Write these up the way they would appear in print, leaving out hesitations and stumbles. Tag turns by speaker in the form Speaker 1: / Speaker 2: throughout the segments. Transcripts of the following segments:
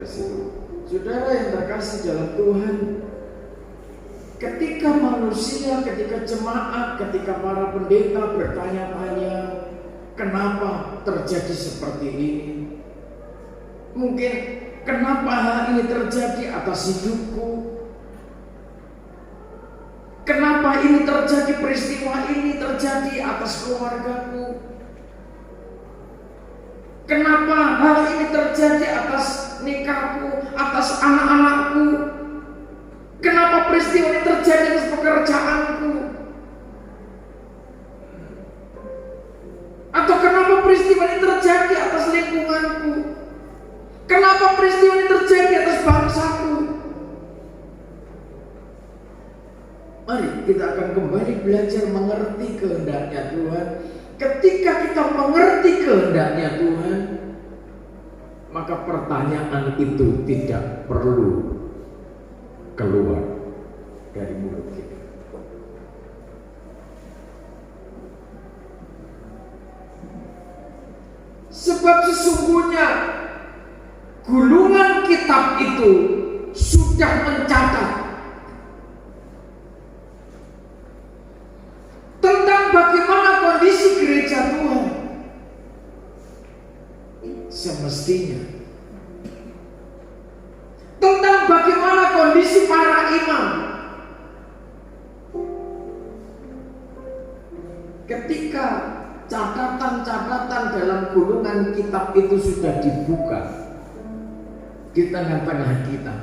Speaker 1: Saudara yang terkasih dalam Tuhan, ketika manusia, ketika jemaat, ketika para pendeta bertanya-tanya, kenapa terjadi seperti ini? Mungkin kenapa hal ini terjadi atas hidupku? Kenapa ini terjadi, peristiwa ini terjadi atas keluargaku? Kenapa hal ini terjadi atas nikahku, atas anak-anakku? Kenapa peristiwa ini terjadi atas pekerjaanku? Atau kenapa peristiwa ini terjadi atas lingkunganku? Kenapa peristiwa ini terjadi atas bangsaku? Mari kita akan kembali belajar mengerti kehendaknya Tuhan. Ketika kita mengerti kehendaknya Tuhan, maka pertanyaan itu tidak perlu keluar dari mulut kita. Sebab sesungguhnya gulungan kitab itu sudah mencatat tentang bagaimana kondisi gereja Tuhan. Semestinya tentang bagaimana kondisi para imam. Ketika catatan-catatan dalam gulungan kitab itu sudah dibuka di tengah-tengah kita,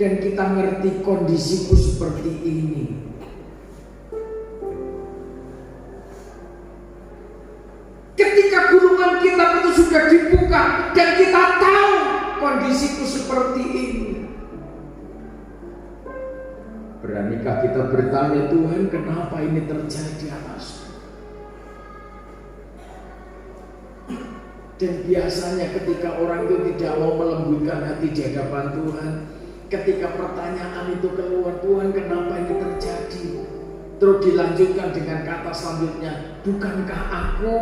Speaker 1: dan kita ngerti kondisiku seperti ini, ketika gulungan kitab itu sudah dibuka dan kita tahu kondisiku seperti ini, beranikah kita bertanya, Tuhan, kenapa ini terjadi atasku? Dan biasanya ketika orang itu tidak mau melembutkan hati di hadapan Tuhan, ketika pertanyaan itu keluar, Tuhan, kenapa ini terjadi? Terus dilanjutkan dengan kata selanjutnya, bukankah aku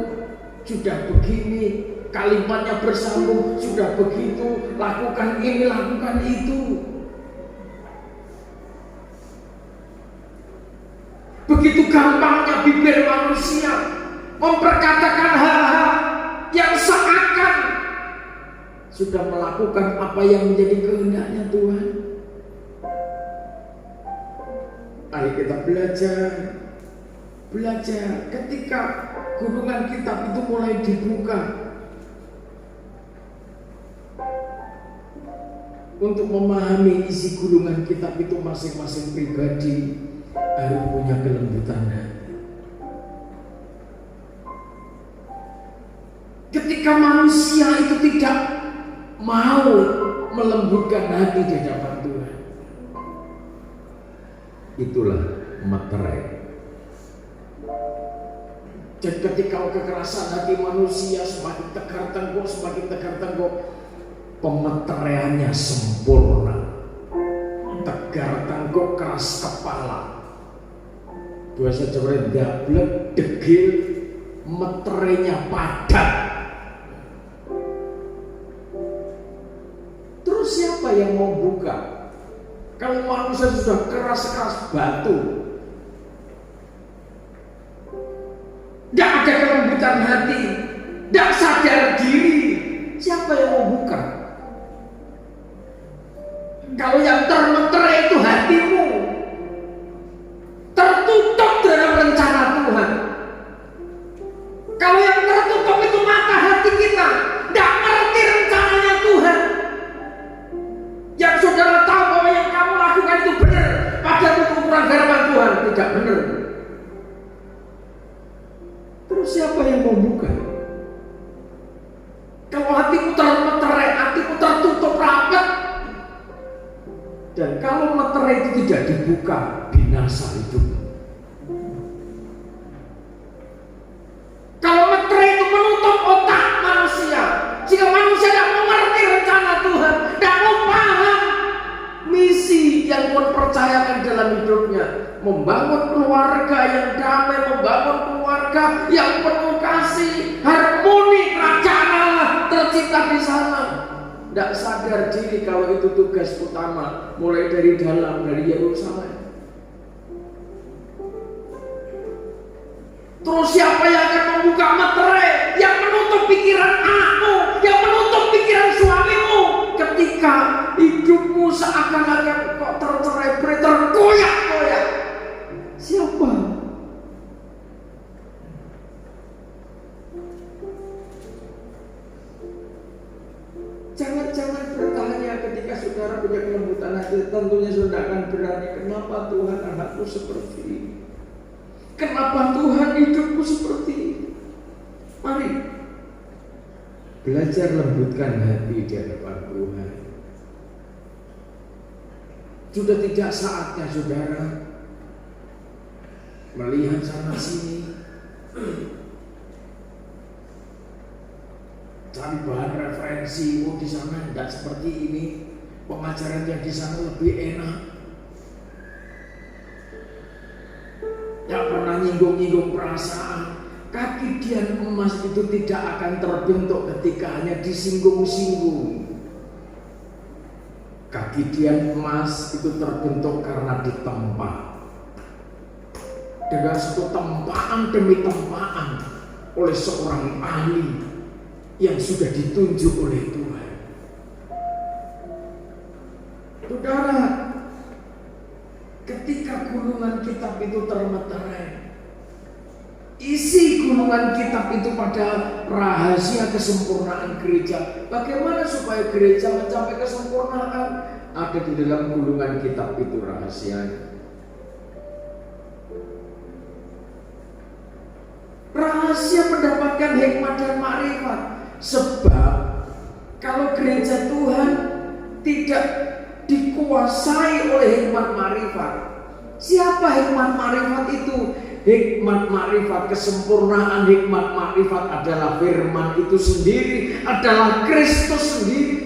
Speaker 1: sudah begini, kalimatnya bersambung, sudah begitu, lakukan ini, lakukan itu. Begitu gampangnya bibir manusia memperkatakan hal-hal yang seakan sudah melakukan apa yang menjadi kehendaknya Tuhan. Mari kita belajar ketika gulungan kitab itu mulai dibuka, untuk memahami isi gulungan kitab itu masing-masing pribadi harus punya kelembutan hati. Ketika manusia itu tidak mau melembutkan hati di hadapan Tuhan, itulah meterai. Dan ketika kekerasan hati manusia semakin tegar tengkuk, pemeteraiannya sempurna. Tegar tengkuk, keras kepala. Bahasa Jawa dablek, degil, meterainya padat. Terus siapa yang mau buka? Kalau manusia sudah keras-keras batu, tidak ada kelembutan hati, tidak sadar diri, siapa yang mau buka? Kalau yang termeterai itu hatimu, tertutup dalam rencana Tuhan. Kalau yang tertutup itu mata hati kita, tidak ngerti rencananya Tuhan. Yang saudara tahu bahwa yang kamu lakukan itu benar, padahal itu ukuran firman Tuhan tidak benar. Terus siapa yang mau buka? Kalau hatimu termeterai, hatimu tertutup rapat, dan kalau meterai itu tidak dibuka, binasa hidupmu. Kalau meterai itu menutup otak manusia, jika manusia tidak mengerti rencana Tuhan, tidak mau paham misi yang Tuhan percayakan dalam hidupnya, membangun keluarga yang damai, membangun keluarga yang penuh kasih, harmoni kerajaan Allah tercipta di sana. tidak sadar diri kalau itu tugas utama, mulai dari dalam, dari Yerusalem. Terus siapa yang akan membuka materai, yang menutup pikiran anakmu, yang menutup pikiran suamimu, ketika hidupmu seakan-akan kok tercerai-berai, terkoyak-koyak? Siapa? Jangan bertanya ketika saudara punya kelembutan hati. Tentunya saudara akan berani. Kenapa Tuhan anakku seperti ini? Kenapa Tuhan hidupku seperti ini? Mari belajar lembutkan hati di hadapan Tuhan. Sudah tidak saatnya saudara melihat sana sini, cari bahan referensi. Oh, di sana tidak seperti ini, pengajaran yang di sana lebih enak. Tidak pernah nyinggung-nyinggung perasaan. Kaki dian emas itu tidak akan terbentuk ketika hanya disinggung-singgung. Kaki dian emas itu terbentuk karena ditempa dengan satu tempaan demi tempaan oleh seorang ahli yang sudah ditunjuk oleh Tuhan. Saudara, ketika gulungan kitab itu termeterai, isi gulungan kitab itu pada rahasia kesempurnaan gereja. Bagaimana supaya gereja mencapai kesempurnaan? Ada di dalam gulungan kitab itu rahasianya. Rahasia mendapatkan hikmat dan makrifat. Sebab kalau gereja Tuhan tidak dikuasai oleh hikmat makrifat, siapa hikmat makrifat itu? Hikmat makrifat, kesempurnaan hikmat makrifat adalah firman itu sendiri, adalah Kristus sendiri.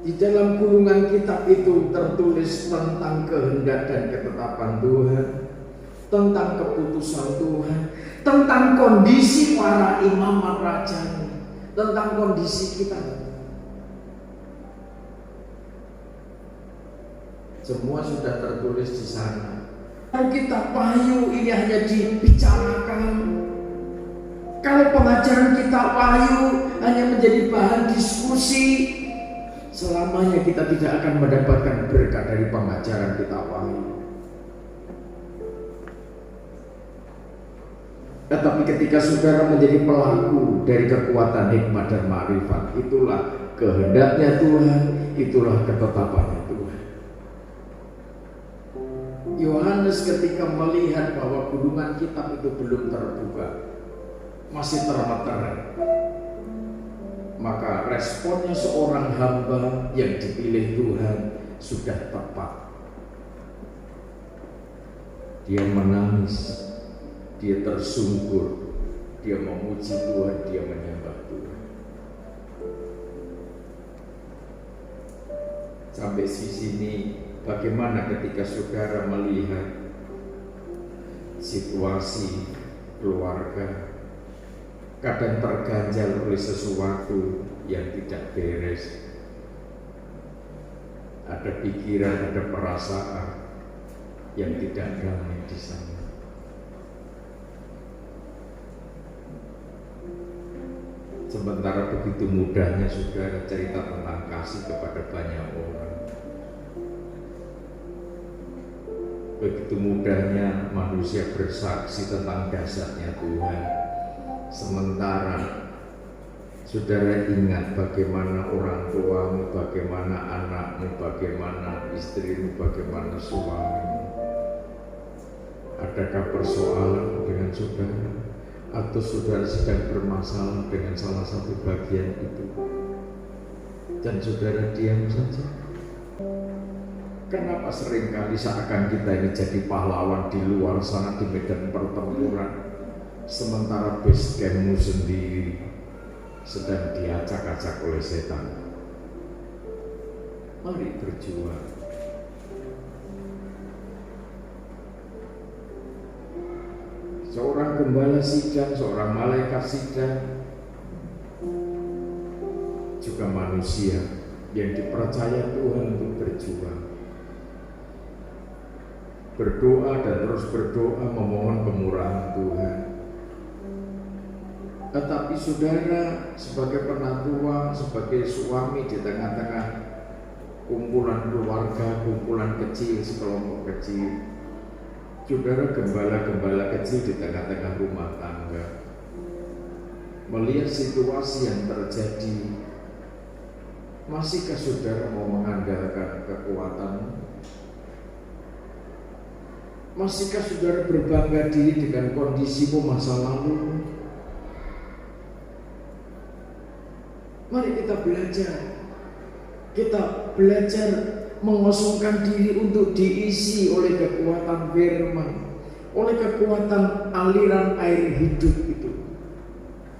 Speaker 1: Di dalam gulungan kitab itu tertulis tentang kehendak dan ketetapan Tuhan, tentang keputusan Tuhan, tentang kondisi para imam raja, tentang kondisi kita. Semua sudah tertulis di sana. Kalau kitab Wahyu ini hanya dibicarakan, kalau pengajaran kitab Wahyu hanya menjadi bahan diskusi, selamanya kita tidak akan mendapatkan berkat dari pengajaran kitab Wahyu. Tetapi ketika saudara menjadi pelaku dari kekuatan hikmat dan makrifat, itulah kehendaknya Tuhan, itulah ketetapannya Tuhan. Yohanes ketika melihat bahwa gulungan kitab itu belum terbuka, masih termeterai, maka responnya seorang hamba yang dipilih Tuhan sudah tepat. Dia menangis, dia tersungkur, dia memuji Tuhan, dia menyembah Tuhan. Sampai di sini, bagaimana ketika saudara melihat situasi keluarga kadang terganjal oleh sesuatu yang tidak beres, ada pikiran, ada perasaan yang tidak damai di sana. Sementara begitu mudahnya saudara cerita tentang kasih kepada banyak orang, begitu mudahnya manusia bersaksi tentang dasarnya Tuhan. Sementara saudara ingat bagaimana orang tuamu, bagaimana anakmu, bagaimana istrimu, bagaimana suamimu. Adakah persoalan dengan saudara? Atau saudara sedang bermasalah dengan salah satu bagian itu dan saudara diam saja? Kenapa seringkali seakan kita ini jadi pahlawan di luar sana di medan pertempuran, sementara base campmu sendiri sedang diacak-acak oleh setan? Mari berjuang. seorang gembala sidang, seorang malaikat sidang, juga manusia yang dipercaya Tuhan untuk berjuang, berdoa dan terus berdoa memohon kemurahan Tuhan. Tetapi saudara, sebagai penatua, sebagai suami di tengah-tengah kumpulan keluarga, kumpulan kecil, sekelompok kecil, saudara gembala-gembala kecil di tengah-tengah rumah tangga, melihat situasi yang terjadi, masihkah saudara mau mengandalkan kekuatan? Masihkah saudara berbangga diri dengan kondisimu masa lalu? Mari kita belajar mengosongkan diri untuk diisi oleh kekuatan firman, oleh kekuatan aliran air hidup itu.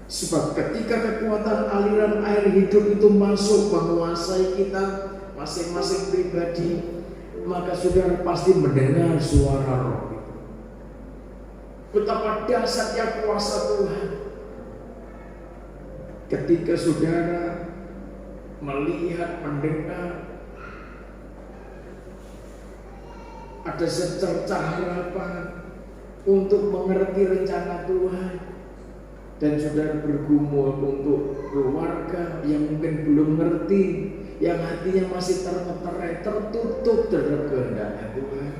Speaker 1: Sebab ketika kekuatan aliran air hidup itu masuk menguasai kita masing-masing pribadi, maka saudara pasti mendengar suara Roh itu. Betapa dahsyatnya kuasa Tuhan ketika saudara melihat, mendengar ada secercah harapan untuk mengerti rencana Tuhan, dan saudara bergumul untuk keluarga yang mungkin belum ngerti, yang hatinya masih termeterai, tertutup terhadap kehendaknya Tuhan.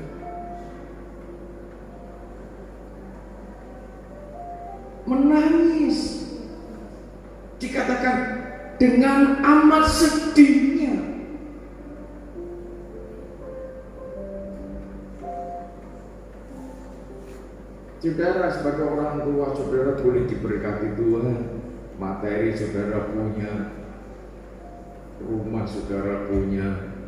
Speaker 1: Menangis, dikatakan dengan amat sedihnya. Saudara, sebagai orang tua, saudara boleh diberkati Tuhan. Materi saudara punya, rumah saudara punya,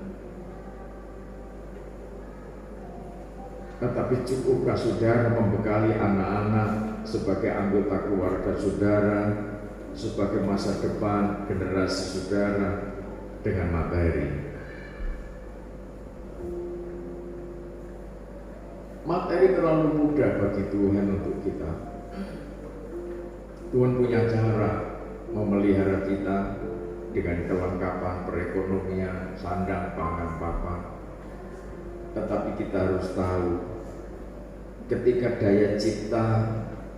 Speaker 1: tetapi cukupkah saudara membekali anak-anak sebagai anggota keluarga saudara, sebagai masa depan generasi saudara dengan materi? Materi terlalu mudah bagi Tuhan untuk kita. Tuhan punya cara memelihara kita dengan kelengkapan perekonomian, sandang, pangan, papan. Tetapi kita harus tahu, ketika daya cipta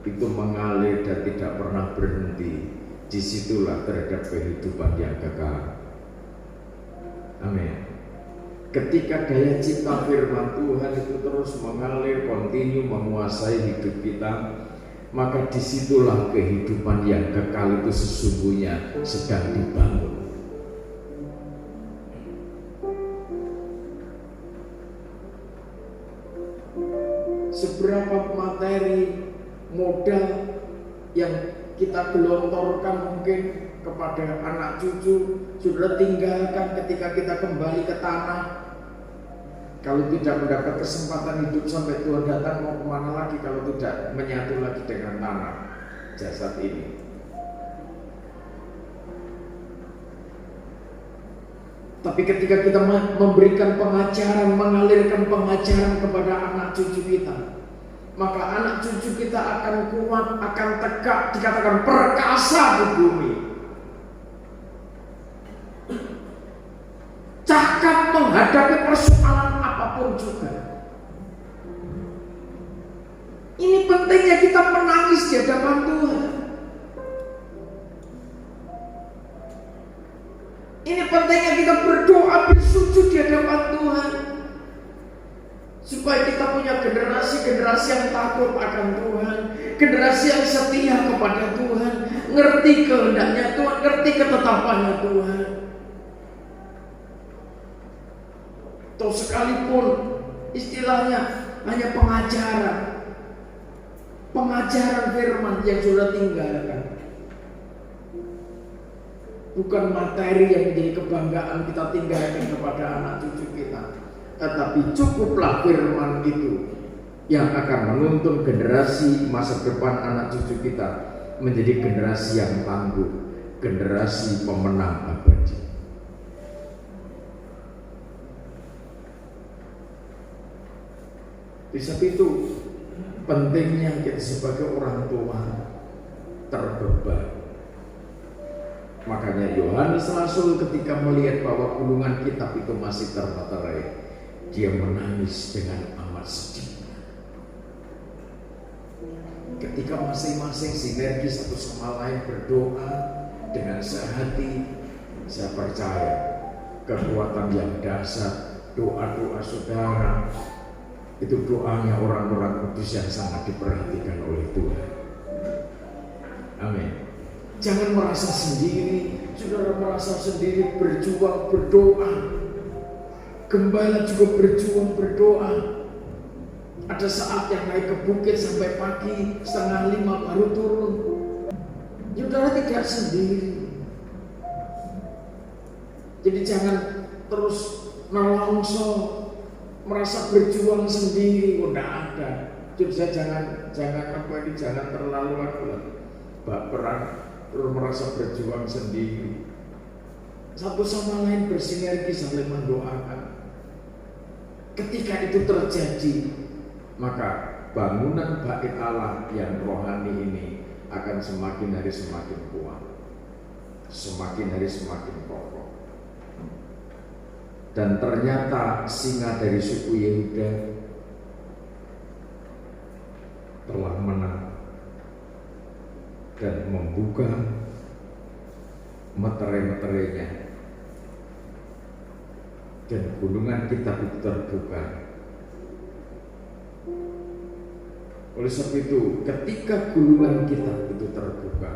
Speaker 1: itu mengalir dan tidak pernah berhenti, disitulah terhadap kehidupan yang kekal. Amin. Ketika daya cipta firman Tuhan itu terus mengalir, kontinu menguasai hidup kita, maka disitulah kehidupan yang kekal itu sesungguhnya sedang dibangun. Seberapa materi modal yang kita gelontorkan mungkin kepada anak cucu, sudah tinggalkan ketika kita kembali ke tanah. Kalau tidak mendapat kesempatan hidup sampai Tuhan datang, mau kemana lagi kalau tidak menyatu lagi dengan tanah jasad ini? Tapi ketika kita memberikan pengajaran, mengalirkan pengajaran kepada anak cucu kita, maka anak cucu kita akan kuat, akan tegak, dikatakan perkasa di bumi. Cakap menghadapi persoalan apapun juga. Ini pentingnya kita menangis di hadapan Tuhan. Ini pentingnya kita berdoa, bersujud di hadapan Tuhan, supaya kita punya generasi-generasi yang takut akan Tuhan, generasi yang setia kepada Tuhan, ngerti kehendaknya Tuhan, ngerti ketetapannya Tuhan. Atau sekalipun istilahnya hanya pengajaran firman yang sudah tinggalkan, bukan materi yang menjadi kebanggaan kita tinggalkan kepada anak cucu kita, tetapi cukuplah firman itu yang akan menuntun generasi masa depan anak cucu kita menjadi generasi yang tangguh, generasi pemenang abadi. Di saat itu pentingnya kita sebagai orang tua terbeban. Makanya Yohanes Rasul ketika melihat bahwa gulungan kitab itu masih terbaterai, dia menangis dengan amat sedih. Ketika masing-masing sinergi satu sama lain berdoa dengan sehati, saya percaya kekuatan yang dahsyat doa-doa saudara itu doanya orang-orang kudus yang sangat diperhatikan oleh Tuhan. Amin. Jangan merasa sendiri. Saudara merasa sendiri, berjuang berdoa. Gembala juga berjuang berdoa. Ada saat yang naik ke bukit sampai pagi 4:30 baru turun. Saudara tidak sendiri. Jadi jangan terus nelongso merasa berjuang sendiri. Tidak ada. Jadi jangan terlalu baperan terus merasa berjuang sendiri. Satu sama lain bersinergi saling mendoakan. Ketika itu terjadi, maka bangunan bait Allah yang rohani ini akan semakin hari semakin kuat, semakin hari semakin kokoh. Dan ternyata singa dari suku Yehuda telah menang dan membuka meterai-meterainya, dan gulungan kitab itu terbuka. Oleh sebab itu, ketika gulungan kitab itu terbuka,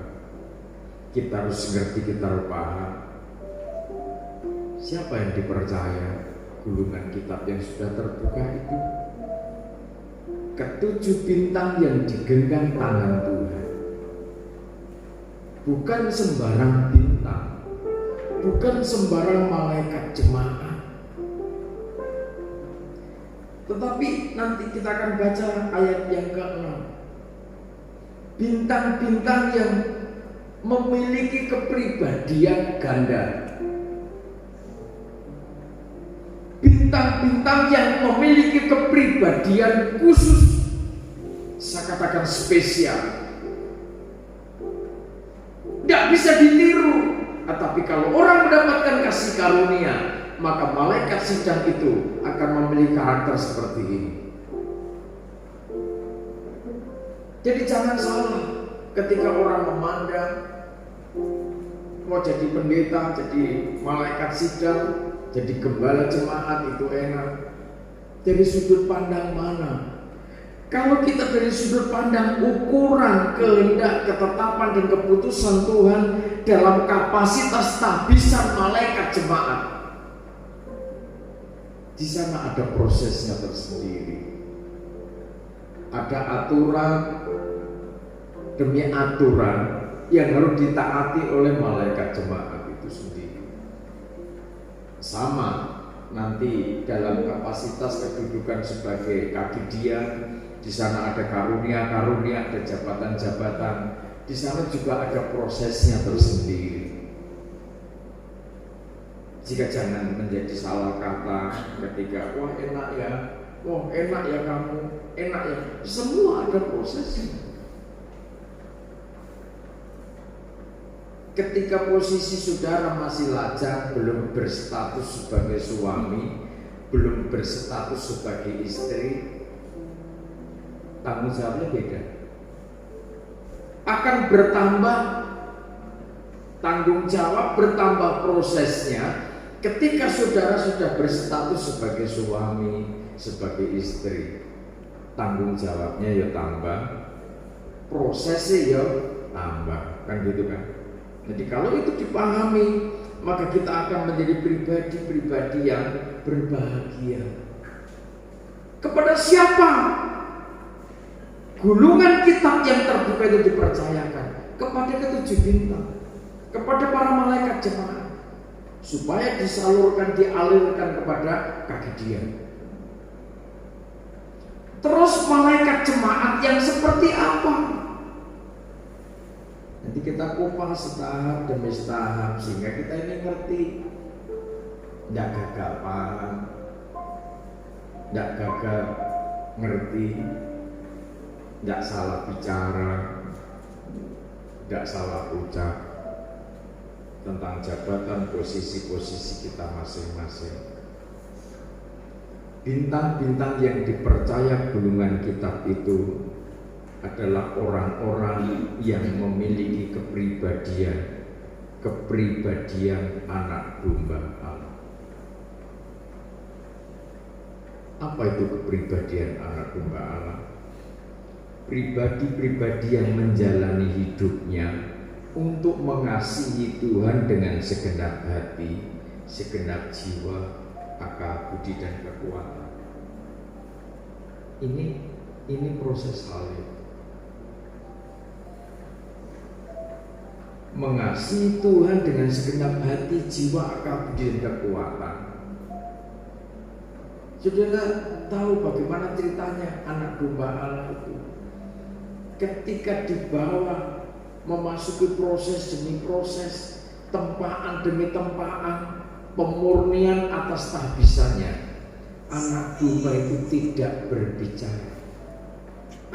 Speaker 1: kita harus mengerti, kita harus paham siapa yang dipercaya gulungan kitab yang sudah terbuka itu. Ketujuh bintang yang digenggam tangan Tuhan bukan sembarang bintang, bukan sembarang malaikat jemaat. Tetapi nanti kita akan baca ayat yang ke-6. Bintang-bintang yang memiliki kepribadian ganda. Bintang-bintang yang memiliki kepribadian khusus. Saya katakan spesial. Tidak bisa ditiru. Tetapi kalau orang mendapatkan kasih karunia, maka malaikat sidang itu akan memiliki karakter seperti ini. Jadi jangan salah ketika orang memandang mau jadi pendeta, jadi malaikat sidang, jadi gembala jemaat itu enak. Dari sudut pandang mana? Kalau kita dari sudut pandang ukuran, kehendak, ketetapan dan keputusan Tuhan dalam kapasitas tabisan malaikat jemaat, di sana ada prosesnya tersendiri. Ada aturan demi aturan yang harus ditaati oleh malaikat jemaat itu sendiri. Sama nanti dalam kapasitas kedudukan sebagai kaki dia, di sana ada karunia-karunia, ada jabatan-jabatan. Di sana juga ada prosesnya tersendiri. Jika jangan menjadi salah kata ketika wah enak ya, wah enak ya kamu, enak ya. Semua ada prosesnya. Ketika posisi saudara masih lajang, belum berstatus sebagai suami, belum berstatus sebagai istri, tanggung jawabnya beda. Akan bertambah tanggung jawab, bertambah prosesnya. Ketika saudara sudah berstatus sebagai suami, sebagai istri, tanggung jawabnya ya tambah, prosesnya ya tambah, kan gitu kan. Jadi kalau itu dipahami, maka kita akan menjadi pribadi-pribadi yang berbahagia. Kepada siapa gulungan kitab yang terbuka itu dipercayakan? Kepada ketujuh bintang, kepada para malaikat jemaat, supaya disalurkan, dialirkan kepada kaki dia. Terus malaikat jemaat yang seperti apa? Nanti kita kupas setahap demi setahap sehingga kita ini ngerti. Tidak gagal paham, tidak gagal ngerti. tidak salah bicara, tidak salah ucap tentang jabatan posisi-posisi kita masing-masing. Bintang-bintang yang dipercaya gulungan kitab itu adalah orang-orang yang memiliki kepribadian anak domba Allah. Apa itu kepribadian anak domba Allah? Pribadi-pribadi yang menjalani hidupnya untuk mengasihi Tuhan dengan segenap hati, segenap jiwa, akal, budi, dan kekuatan. Ini proses salib. Mengasihi Tuhan dengan segenap hati, jiwa, akal, budi, dan kekuatan. Saudara tahu bagaimana ceritanya anak domba Allah itu? Ketika dibawa memasuki proses demi proses, tempaan demi tempaan, pemurnian atas tahbisannya, anak domba itu tidak berbicara.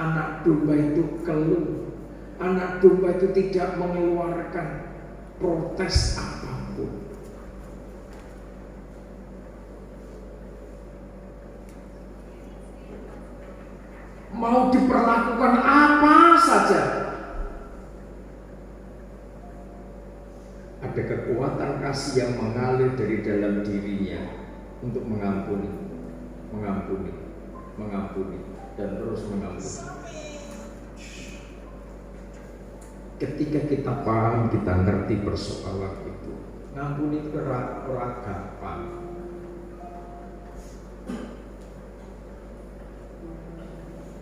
Speaker 1: Anak domba itu keluh. Anak domba itu tidak mengeluarkan protes apapun. Mau diperlakukan apa saja, ada kekuatan kasih yang mengalir dari dalam dirinya untuk mengampuni, dan terus mengampuni. Ketika kita paham, kita ngerti persoalan itu, ngampuni itu ora gampang.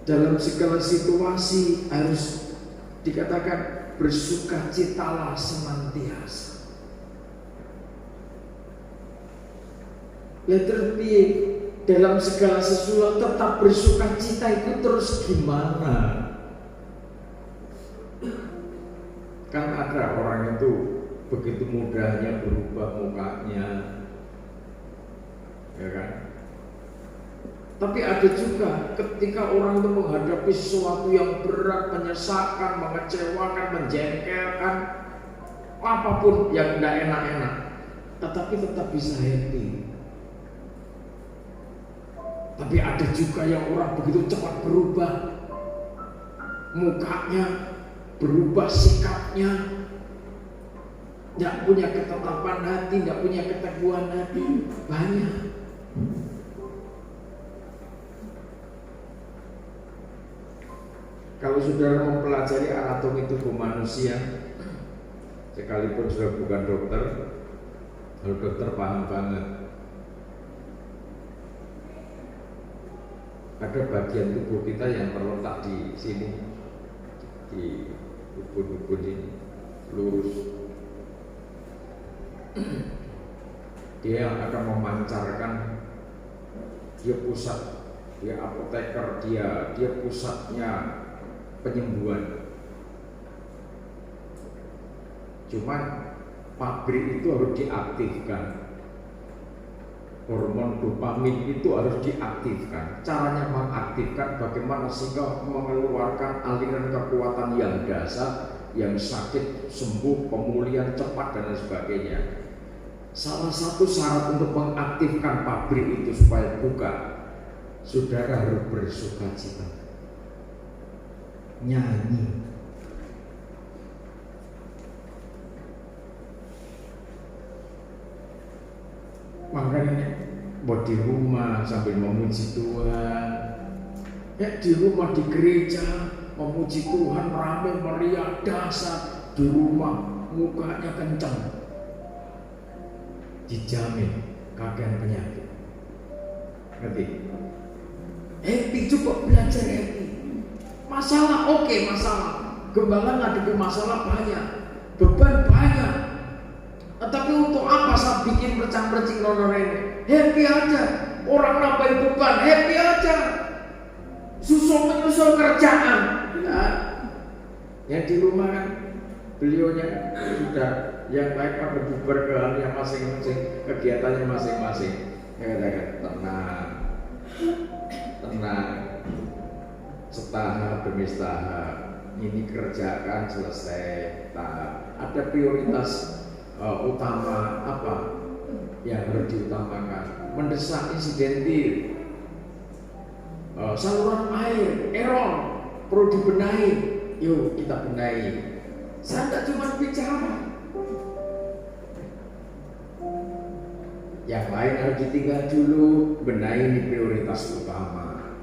Speaker 1: Dalam segala situasi harus dikatakan bersukacitalah senantiasa. Ya terpiye dalam segala sesuatu tetap bersukacita itu terus gimana? Kan ada orang itu begitu mudahnya berubah mukanya, ya kan? Tapi ada juga ketika orang itu menghadapi sesuatu yang berat, menyesalkan, mengecewakan, menjengkelkan, apapun yang tidak enak-enak, tetapi tetap bisa happy. Tapi ada juga yang orang begitu cepat berubah mukanya, berubah sikapnya, tidak punya ketetapan hati, tidak punya keteguhan hati, banyak. Kalau saudara mempelajari anatomi tubuh manusia, sekalipun sudah bukan dokter, kalau dokter paham banget. Ada bagian tubuh kita yang terletak di sini, di ubun-ubun ini, lurus. Dia akan memancarkan, dia pusat, dia apoteker, dia pusatnya penyembuhan. Cuman pabrik itu harus diaktifkan. Hormon dopamin itu harus diaktifkan. Caranya mengaktifkan bagaimana sehingga mengeluarkan aliran kekuatan yang dasar, yang sakit sembuh, pemulihan cepat dan lain sebagainya. Salah satu syarat untuk mengaktifkan pabrik itu supaya buka, saudara harus bersukacita, nyanyi. Makanya buat di rumah sambil memuji Tuhan, ya di rumah, di gereja memuji Tuhan, ramai meriah dahsyat. Di rumah mukanya kencang, dijamin kagak penyakit. Ngerti? Happy, cukup belajar happy. Masalah oke, masalah gembala ngadepi masalah banyak, beban banyak. Tapi untuk apa saya bikin percang-percing nono ini? Happy aja. Orang nambahin beban, happy aja. Susul menyusul kerjaan. Ya. Yang di rumah kan beliaunya sudah yang baik pada bubar ke halnya masing-masing, kegiatannya masing-masing. Ya katakan tenang, tenang. setahap demi setahap. Ini kerjakan selesai tahap. Ada prioritas utama apa yang harus diutamakan. Mendesak insidentil, saluran air, error perlu dibenahi. Yuk kita benahi. Saya tidak cuma bicara, yang lain harus ditinggal dulu. Benahi ini prioritas utama.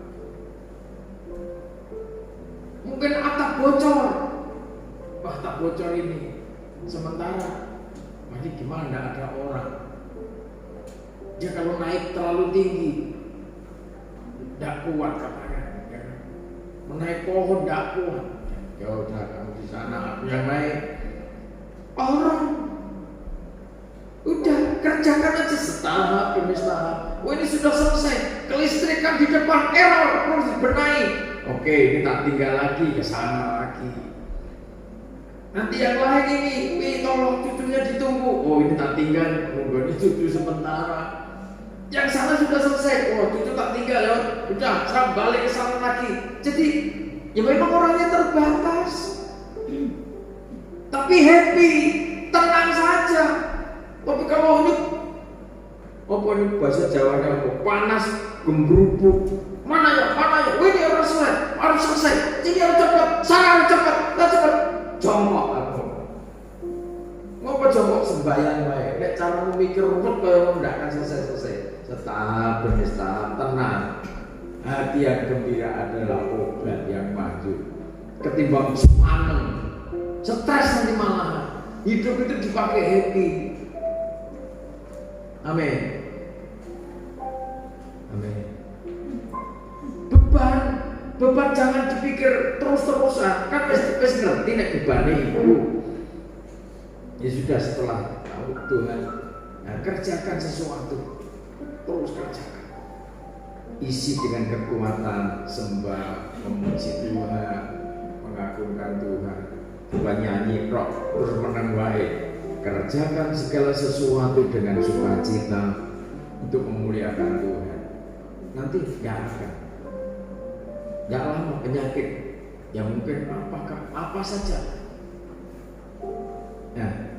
Speaker 1: Mungkin atap bocor. Wah, atap bocor ini sementara. Nanti gimana? Tidak ada orang. Dia kalau naik terlalu tinggi, tidak kuat katanya. Menaik pohon tidak kuat. Ya udah, kamu di sana, aku yang naik. Orang udah kerjakan aja setahap demi setahap. Oh, ini sudah selesai. Kelistrikan di depan error, harus dibenahi. Oke, ini tak tinggal lagi ke sana lagi. Nanti yang lain ini tolong cucunya ditunggu. Oh, ini tak tinggal, nunggu ini cucu sementara. Yang sana sudah selesai. Oh, cucu tak tinggal ya. Udah, saya balik ke sana lagi. Jadi, ya memang orangnya terbatas. Tapi happy, tenang saja. Tapi kalau ini, apa ini bahasa Jawanya apa? Panas, gembrubuk. Mana ya? Wih, ini harus selesai. Ini harus cepat, sana harus cepat, cepat. Jongkok aku. Ngapa jongkok sembahyang baik? Nek cara mikir ruwet kaya ndak akan selesai. Setahap demi setahap, tenang. Hati yang gembira adalah obat yang maju. Ketimbang semangat, stres nanti malah. Hidup itu dipakai happy. Amin. Beban jangan dipikir terus-terusan. Kan wis ngerti nek bebane iku. Ya sudah, setelah tahu Tuhan, nah kerjakan sesuatu. Terus kerjakan. Isi dengan kekuatan, sembah, memuji Tuhan, mengagungkan Tuhan. Bukan nyanyi rock terus menang wae. Kerjakan segala sesuatu dengan sukacita untuk memuliakan Tuhan. Nanti nggak akan. Nggak lama penyakit yang mungkin apa saja. Nah,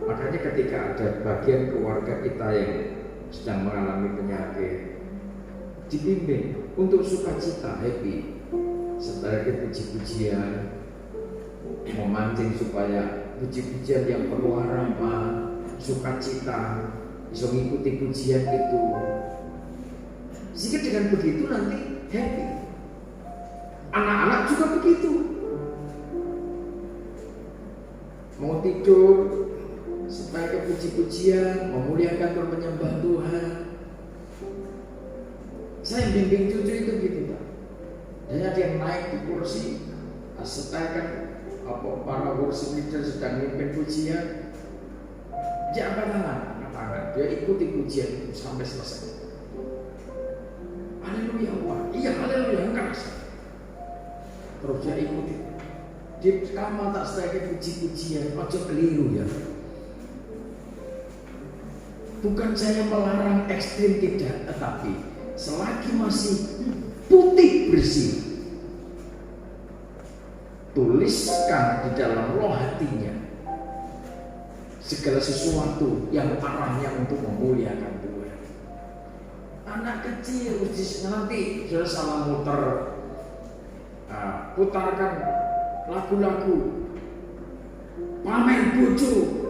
Speaker 1: makanya ketika ada bagian keluarga kita yang sedang mengalami penyakit, dibimbing untuk sukacita, happy, sebagai puji-pujian, memancing supaya puji-pujian yang penuh harapan, sukacita, bisa mengikuti pujian itu. Sehingga dengan begitu nanti happy. Anak-anak juga begitu. Mau tidur sebagai puji-pujian, memuliakan dan menyembah Tuhan. Saya bimbing cucu itu gitu, Pak. Dan ada yang naik di kursi, setelahkan para worship leader sedang memimpin pujian, dia angkat tangan, dia ikuti pujian itu sampai selesai. Haleluya, Pak. Iya, haleluya, keras. Terus dia ikuti. Di kamar tak setelahkan puji-pujian, ojo keliru ya. Bukan saya melarang ekstrim, tidak, tetapi selagi masih putih bersih, tuliskan di dalam roh hatinya segala sesuatu yang arahnya untuk memuliakan Tuhan. Anak kecil nanti sudah salah muter, putarkan lagu-lagu pamer bojo.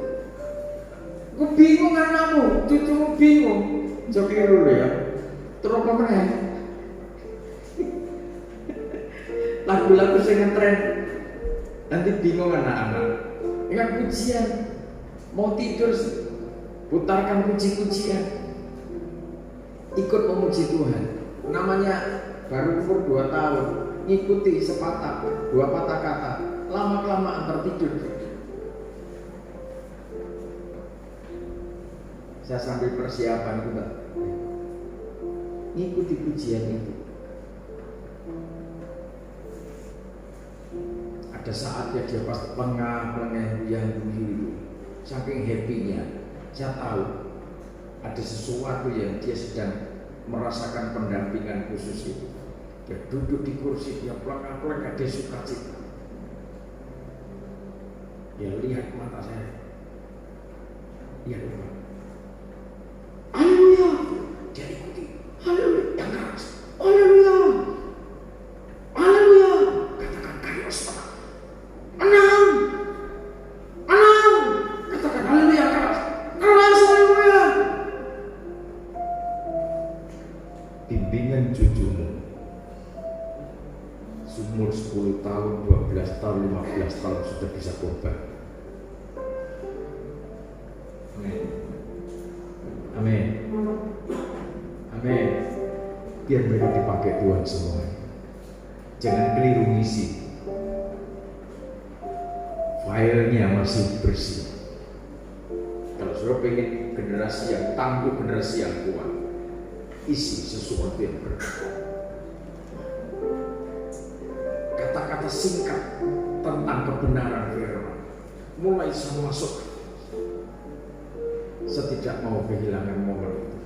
Speaker 1: Gue bingung anakmu, cucumu bingung. Joki dulu ya. Terus apa meneh? Lagu-lagu sing ngetren. Nanti bingung anak-anak. Ingat pujian. Mau tidur putarkan puji-pujian. Ikut memuji Tuhan. Namanya baru umur 2 tahun. Ngikuti sepatah, 2 patah kata. Lama-kelamaan tertidur. Saya sambil persiapan juga ngikuti pujian itu. Ada saatnya dia pas lengah yang guyu, saking happy-nya. Saya tahu ada sesuatu yang dia sedang merasakan pendampingan khusus itu. Dia duduk di kursi, dia pelak-pelak, dia sukacita. Dia lihat mata saya. Dia lupa. Haleluya. Dia ikuti. Haleluya. Yang keras. Haleluya. Haleluya. Katakan Kairos menang. Menang. Menang. Katakan haleluya keras. Keras haleluya. Bimbingan cucumu umur 10 tahun, 12 tahun, 15 tahun sudah bisa korban. Amin. Amin. Amin. Biar mereka dipakai Tuhan semua. Jangan keliru ngisi. Filenya masih bersih. Kalau saudara pengen generasi yang tangguh, generasi yang kuat, isi sesuatu yang berkah. Kata-kata singkat tentang kebenaran firman mulai saya masuk. Saya tidak mau kehilangan momen itu.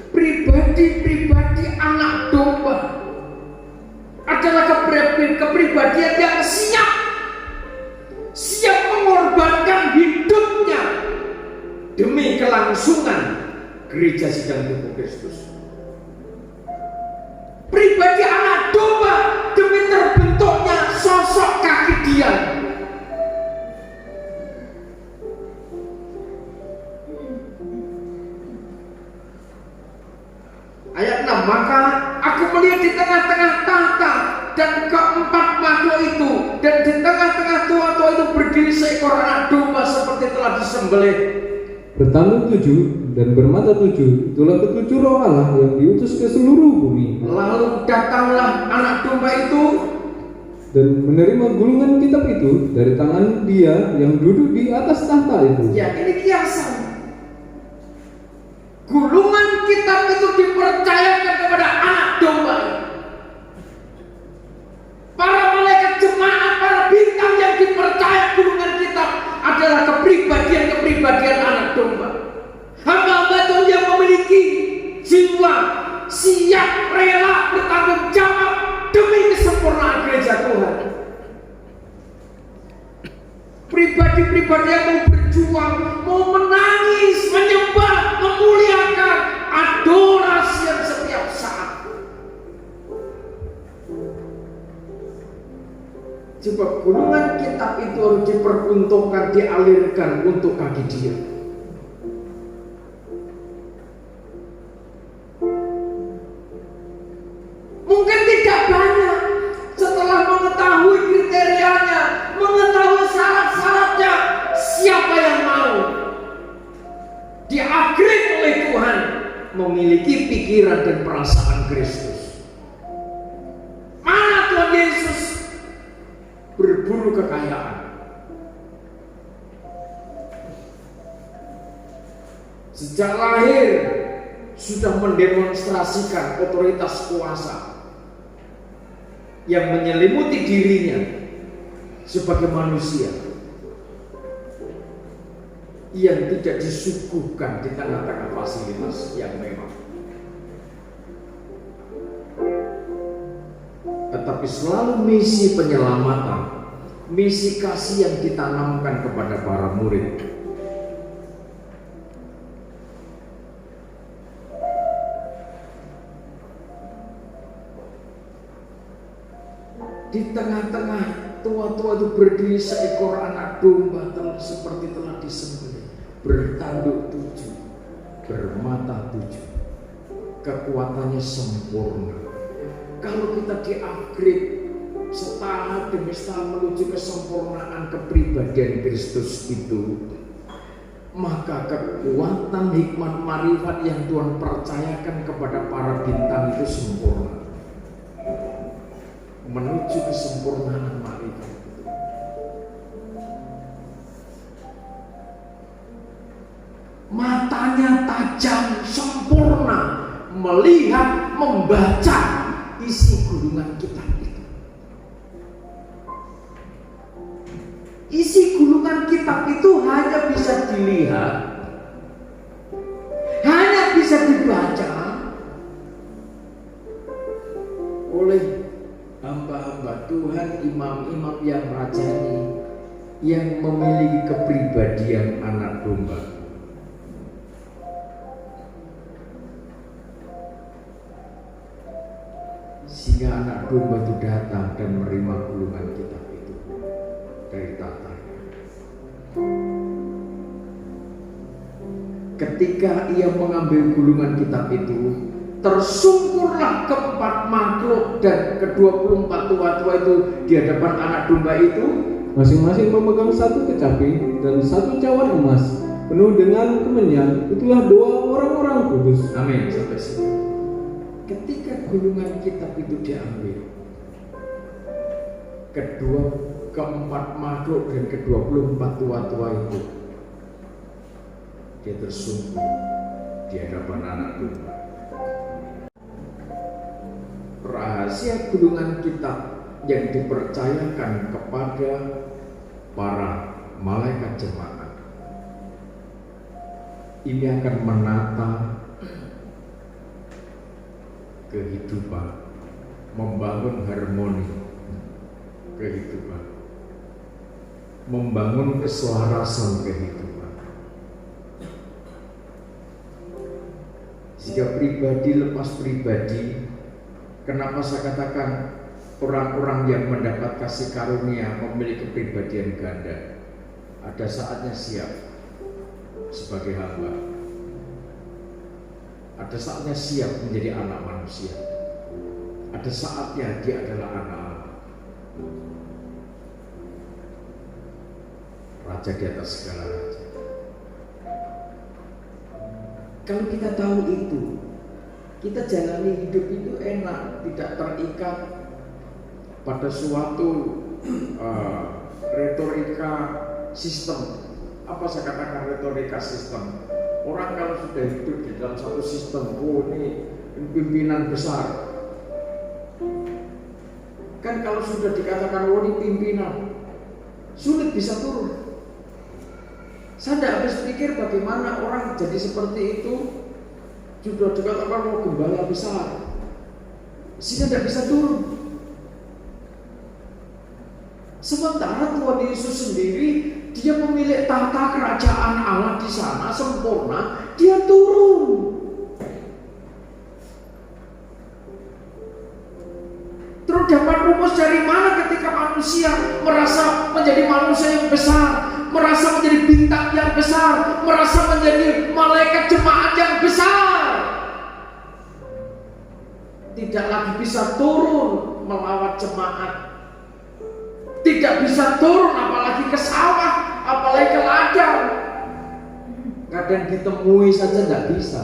Speaker 1: Pribadi-pribadi anak domba adalah kepribadian yang siap mengorbankan hidupnya demi kelangsungan gereja sidang tubuh Kristus. Pribadi anak domba demi terbentuknya sosok kaki dia. Ayat 6, maka aku melihat di tengah-tengah tahta dan keempat makhluk itu, dan di tengah-tengah tua-tua itu berdiri seekor anak domba seperti telah disembelih,
Speaker 2: bertanduk 7 dan bermata 7. Itulah ketujuh roh Allah yang diutus ke seluruh bumi.
Speaker 1: Lalu datanglah anak domba itu
Speaker 2: dan menerima gulungan kitab itu dari tangan dia yang duduk di atas tahta itu.
Speaker 1: Ya, ini kiasan. Gulungan kitab itu dipercayakan kepada anak domba. Para malaikat jemaat, para bintang yang dipercaya gulungan kitab adalah kepribadian anak domba. Hamba-hamba Tuhan yang memiliki jiwa siap rela bertanggung jawab demi kesempurnaan gereja Tuhan. Pribadi-pribadi yang mau berjuang, mau menangis, menyembah, memuliakan, adorasi yang setiap saat. Sebab gulungan kitab itu harus diperuntukkan, dialirkan untuk kaki dia. Mungkin tidak banyak. Setelah mengetahui kriterianya, mengetahui syarat-syaratnya, siapa yang mau di-upgrade oleh Tuhan memiliki pikiran dan perasaan Kristus? Mana Tuhan Yesus berburu kekayaan? Sejak lahir sudah mendemonstrasikan otoritas kuasa yang menyelimuti dirinya sebagai manusia yang tidak disuguhkan di tengah-tengah fasilitas yang mewah, tetapi selalu misi penyelamatan, misi kasih yang ditanamkan kepada para murid. Di tengah-tengah tua-tua itu berdiri seekor anak domba seperti telah disembelih, bertanduk 7, bermata 7, kekuatannya sempurna. Kalau kita di-upgrade setahap demi setahap menuju kesempurnaan kepribadian Kristus itu, maka kekuatan hikmat marifat yang Tuhan percayakan kepada para bintang itu sempurna. Menuju kesempurnaan marifat. Matanya tajam, sempurna, melihat, membaca isi gulungan kitab itu. Isi gulungan kitab itu hanya bisa dilihat, bisa dibaca oleh hamba-hamba Tuhan, imam-imam yang rajani, yang memiliki kepribadian anak domba. Sehingga anak domba itu datang dan menerima gulungan kitab itu dari tatanya. Ketika ia mengambil gulungan kitab itu, tersungkurlah keempat makhluk dan ke-24 tua-tua itu di hadapan anak domba itu,
Speaker 2: masing-masing memegang satu kecapi dan satu cawan emas penuh dengan kemenyan. Itulah doa orang-orang kudus.
Speaker 1: Amin. Sampai situ. Ketika gulungan kitab itu diambil, keempat makhluk dan ke-24 tua-tua itu, dia tersungkur di hadapan anak domba. Rahasia gulungan kitab yang dipercayakan kepada para malaikat jemaat ini akan menata kehidupan, membangun harmoni kehidupan, membangun keselarasan kehidupan. Jika pribadi lepas pribadi, kenapa saya katakan orang-orang yang mendapat kasih karunia memiliki kepribadian ganda, ada saatnya siap sebagai hamba, ada saatnya siap menjadi anak manusia, ada saatnya dia adalah anak Allah, raja di atas segala raja. Kalau kita tahu itu, kita jalani hidup itu enak, tidak terikat pada suatu retorika sistem. Apa saya katakan retorika sistem? Orang kalau sudah hidup di dalam satu sistem, oh ini pimpinan besar. Kan kalau sudah dikatakan oh ini pimpinan, sulit bisa turun. Saya tidak habis pikir bagaimana orang jadi seperti itu, sudah dikatakan mau gembala besar, sehingga tidak bisa turun. Sementara Tuhan Yesus sendiri, dia memilih tata kerajaan Allah di sana sempurna, dia turun. Terus dapat rumus dari mana ketika manusia merasa menjadi manusia yang besar, merasa menjadi bintang yang besar, merasa menjadi malaikat jemaat yang besar, tidak lagi bisa turun melawat jemaat, tidak bisa turun apalagi ke sawah, apalagi ke ladang. Kadang ditemui saja tidak bisa,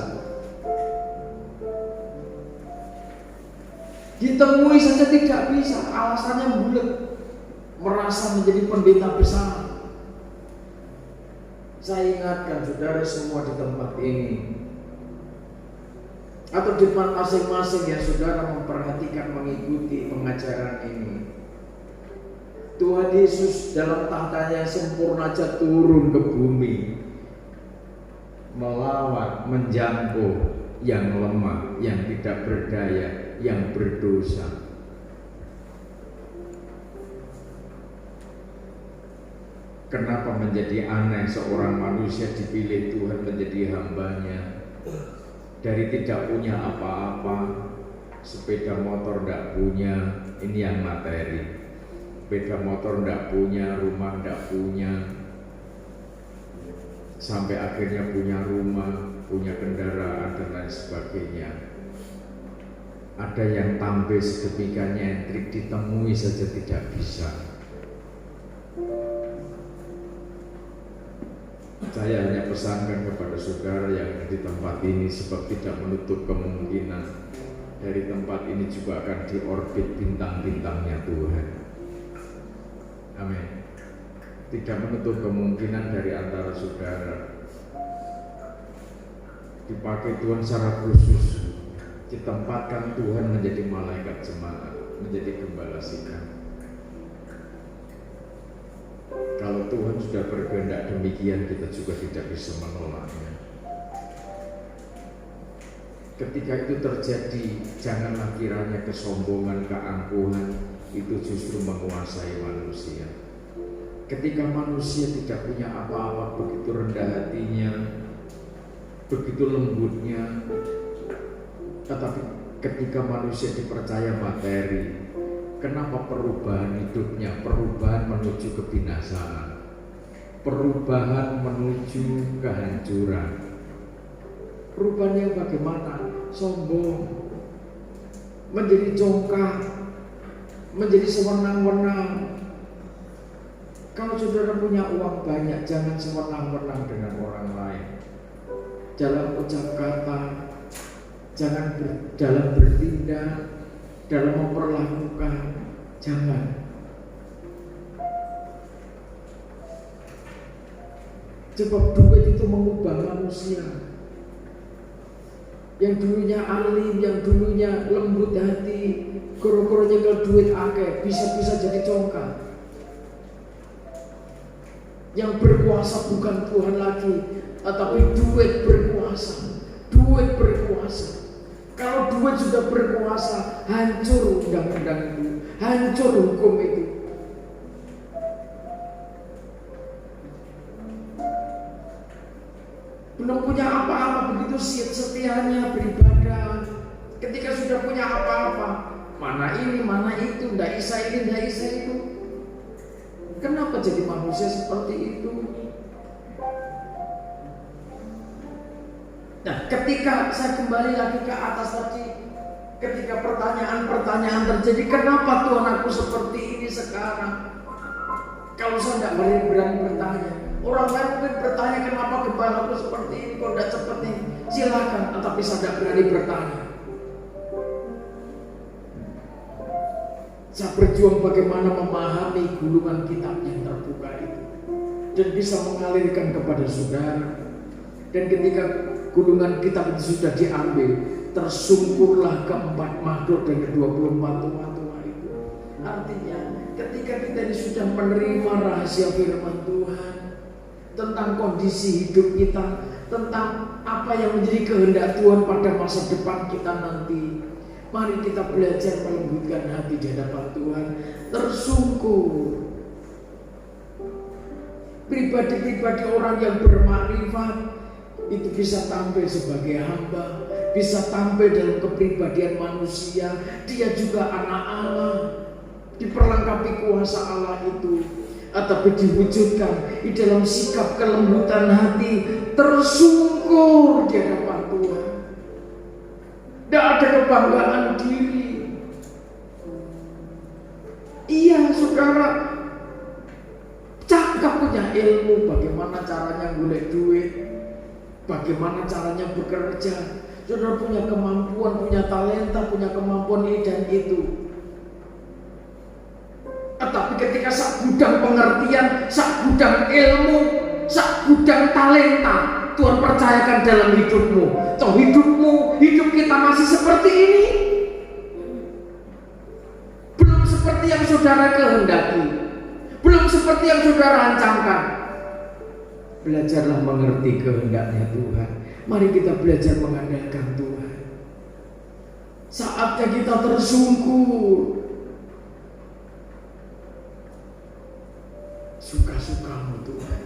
Speaker 1: ditemui saja tidak bisa, alasannya bulat, merasa menjadi pendeta besar. Saya ingatkan saudara semua di tempat ini, atau di tempat masing-masing yang saudara memperhatikan, mengikuti pengajaran ini, Tuhan Yesus dalam tahtanya yang sempurna aja turun ke bumi, melawat, menjangkau yang lemah, yang tidak berdaya, yang berdosa. Kenapa menjadi aneh seorang manusia dipilih Tuhan menjadi hambanya, dari tidak punya apa-apa, sepeda motor tidak punya, ini yang materi, sepeda motor tidak punya, rumah tidak punya, sampai akhirnya punya rumah, punya kendaraan dan lain sebagainya. Ada yang tampil sedemikian nyentrik, ditemui saja tidak bisa. Saya hanya pesankan kepada saudara yang ada di tempat ini, sebab tidak menutup kemungkinan dari tempat ini juga akan diorbit bintang-bintangnya Tuhan. Amin. Tidak menutup kemungkinan dari antara saudara dipakai Tuhan secara khusus, ditempatkan Tuhan menjadi malaikat jemaat, menjadi gembala sidang. Kalau Tuhan sudah berkehendak demikian, kita juga tidak bisa menolaknya. Ketika itu terjadi, janganlah kiranya kesombongan, keangkuhan itu justru menguasai manusia. Ketika manusia tidak punya apa-apa, begitu rendah hatinya, begitu lembutnya, tetapi ketika manusia dipercaya materi, kenapa perubahan hidupnya, perubahan menuju kebinasaan, perubahan menuju kehancuran? Perubahannya bagaimana? Sombong, menjadi congkak, menjadi sewenang-wenang. Kalau saudara punya uang banyak, jangan sewenang-wenang dengan orang lain. Dalam ucap kata, jangan dalam bertindak, dalam memperlakukan, jangan. Sebab duit itu mengubah manusia. Yang dulunya alim, yang dulunya lembut hati, goro-goronya kalau duit akeh, bisa-bisa jadi congkak. Yang berkuasa bukan Tuhan lagi, tetapi duit berkuasa. Duit berkuasa. Kalau duit sudah berkuasa, hancur undang-undang itu, hancur hukum itu. Belum punya apa-apa, begitu setianya beribadah. Ketika sudah punya apa-apa, mana ini, mana itu, ndak isa ini, ndak isa itu. Kenapa jadi manusia seperti itu? Nah, ketika saya kembali lagi ke atas tadi, ketika pertanyaan-pertanyaan terjadi, kenapa Tuhan aku seperti ini sekarang? Kalau saya tidak berani bertanya, orang lain mungkin bertanya kenapa gembala aku seperti ini, kok tidak cepat nih? Silakan, tetapi saya tidak berani bertanya. Saya berjuang bagaimana memahami gulungan kitab yang terbuka itu dan bisa mengalirkan kepada saudara. Dan ketika gulungan kitab itu sudah diambil, tersungkurlah keempat makhluk dan ke-24 tua-tua itu. Artinya ketika kita ini sudah menerima rahasia firman Tuhan tentang kondisi hidup kita, tentang apa yang menjadi kehendak Tuhan pada masa depan kita nanti, mari kita belajar melembutkan hati di hadapan Tuhan, tersungkur. Pribadi-pribadi orang yang bermakrifat itu bisa tampil sebagai hamba, bisa tampil dalam kepribadian manusia. Dia juga anak Allah, diperlengkapi kuasa Allah itu, tapi diwujudkan di dalam sikap kelembutan hati, tersungkur di hadapan Tuhan. Tidak ada kebanggaan diri. Iya, saudara cakap punya ilmu, bagaimana caranya golek duit, bagaimana caranya bekerja. Saudara punya kemampuan, punya talenta, punya kemampuan ini dan itu. Tetapi ketika sak gudang pengertian, sak gudang ilmu, sak gudang talenta Tuhan percayakan dalam hidupmu, toh hidupmu, hidup kita masih seperti ini, belum seperti yang saudara kehendaki, belum seperti yang saudara rancangkan. Belajarlah mengerti kehendaknya Tuhan. Mari kita belajar mengandalkan Tuhan. Saatnya kita tersungkur. Suka-sukamu Tuhan.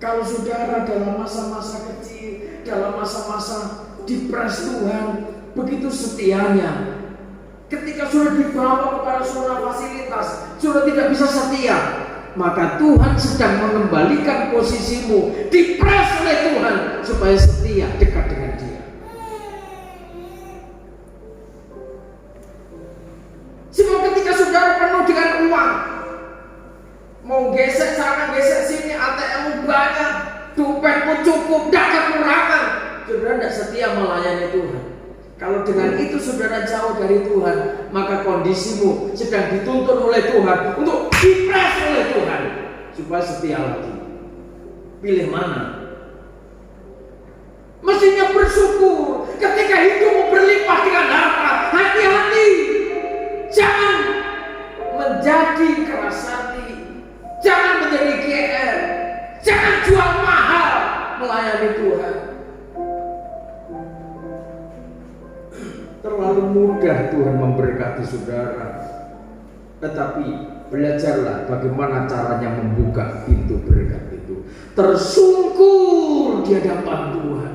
Speaker 1: Kalau saudara dalam masa-masa kecil, dalam masa-masa dipres Tuhan, begitu setianya. Ketika sudah dibawa kepada suatu fasilitas, sudah tidak bisa setia, maka Tuhan sedang mengembalikan posisimu, dipres oleh Tuhan supaya setia dekat dengan Dia. Sebab ketika saudara penuh dengan uang, mau gesek sana gesek sini, ATM banyak, dompetmu cukup, tidak kekurangan, saudara tidak setia melayani Tuhan. Kalau dengan itu saudara jauh dari Tuhan, maka kondisimu sedang dituntun oleh Tuhan untuk dipres oleh Tuhan supaya setia lagi. Pilih mana? Mestinya bersyukur ketika hidupmu berlimpah dengan harta. Hati-hati, jangan menjadi keras hati, jangan menjadi GR, jangan jual mahal melayani Tuhan. Terlalu mudah Tuhan memberkati saudara. Tetapi belajarlah bagaimana caranya membuka pintu berkat itu. Tersungkur di hadapan Tuhan.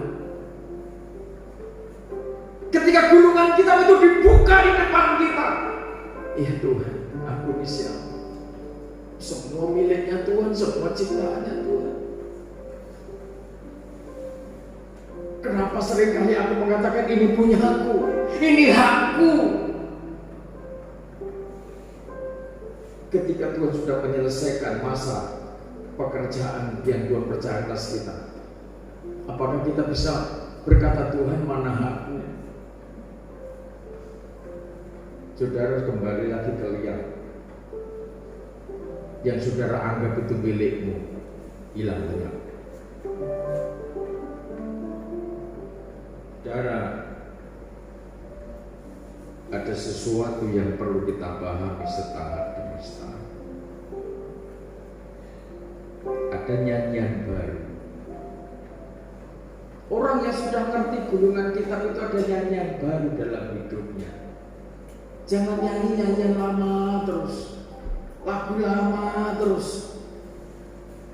Speaker 1: Ketika gulungan kita itu dibuka di depan kita. Ya Tuhan, aku ini siapa? Semua miliknya Tuhan, semua ciptaannya Tuhan. Kenapa seringkali aku mengatakan ini punya aku, ini hakku? Ketika Tuhan sudah menyelesaikan masa pekerjaan yang Tuhan percayakan atas kita, apakah kita bisa berkata Tuhan mana hakku? Saudara kembali lagi ke liang yang saudara anggap itu milikmu, hilang liang. Saudara, ada sesuatu yang perlu kita pahami setahap demi setahap. Ada nyanyian baru. Orang yang sudah ngerti gulungan kitab itu ada nyanyian baru dalam hidupnya. Jangan nyanyi nyanyian lama terus, lagu lama terus.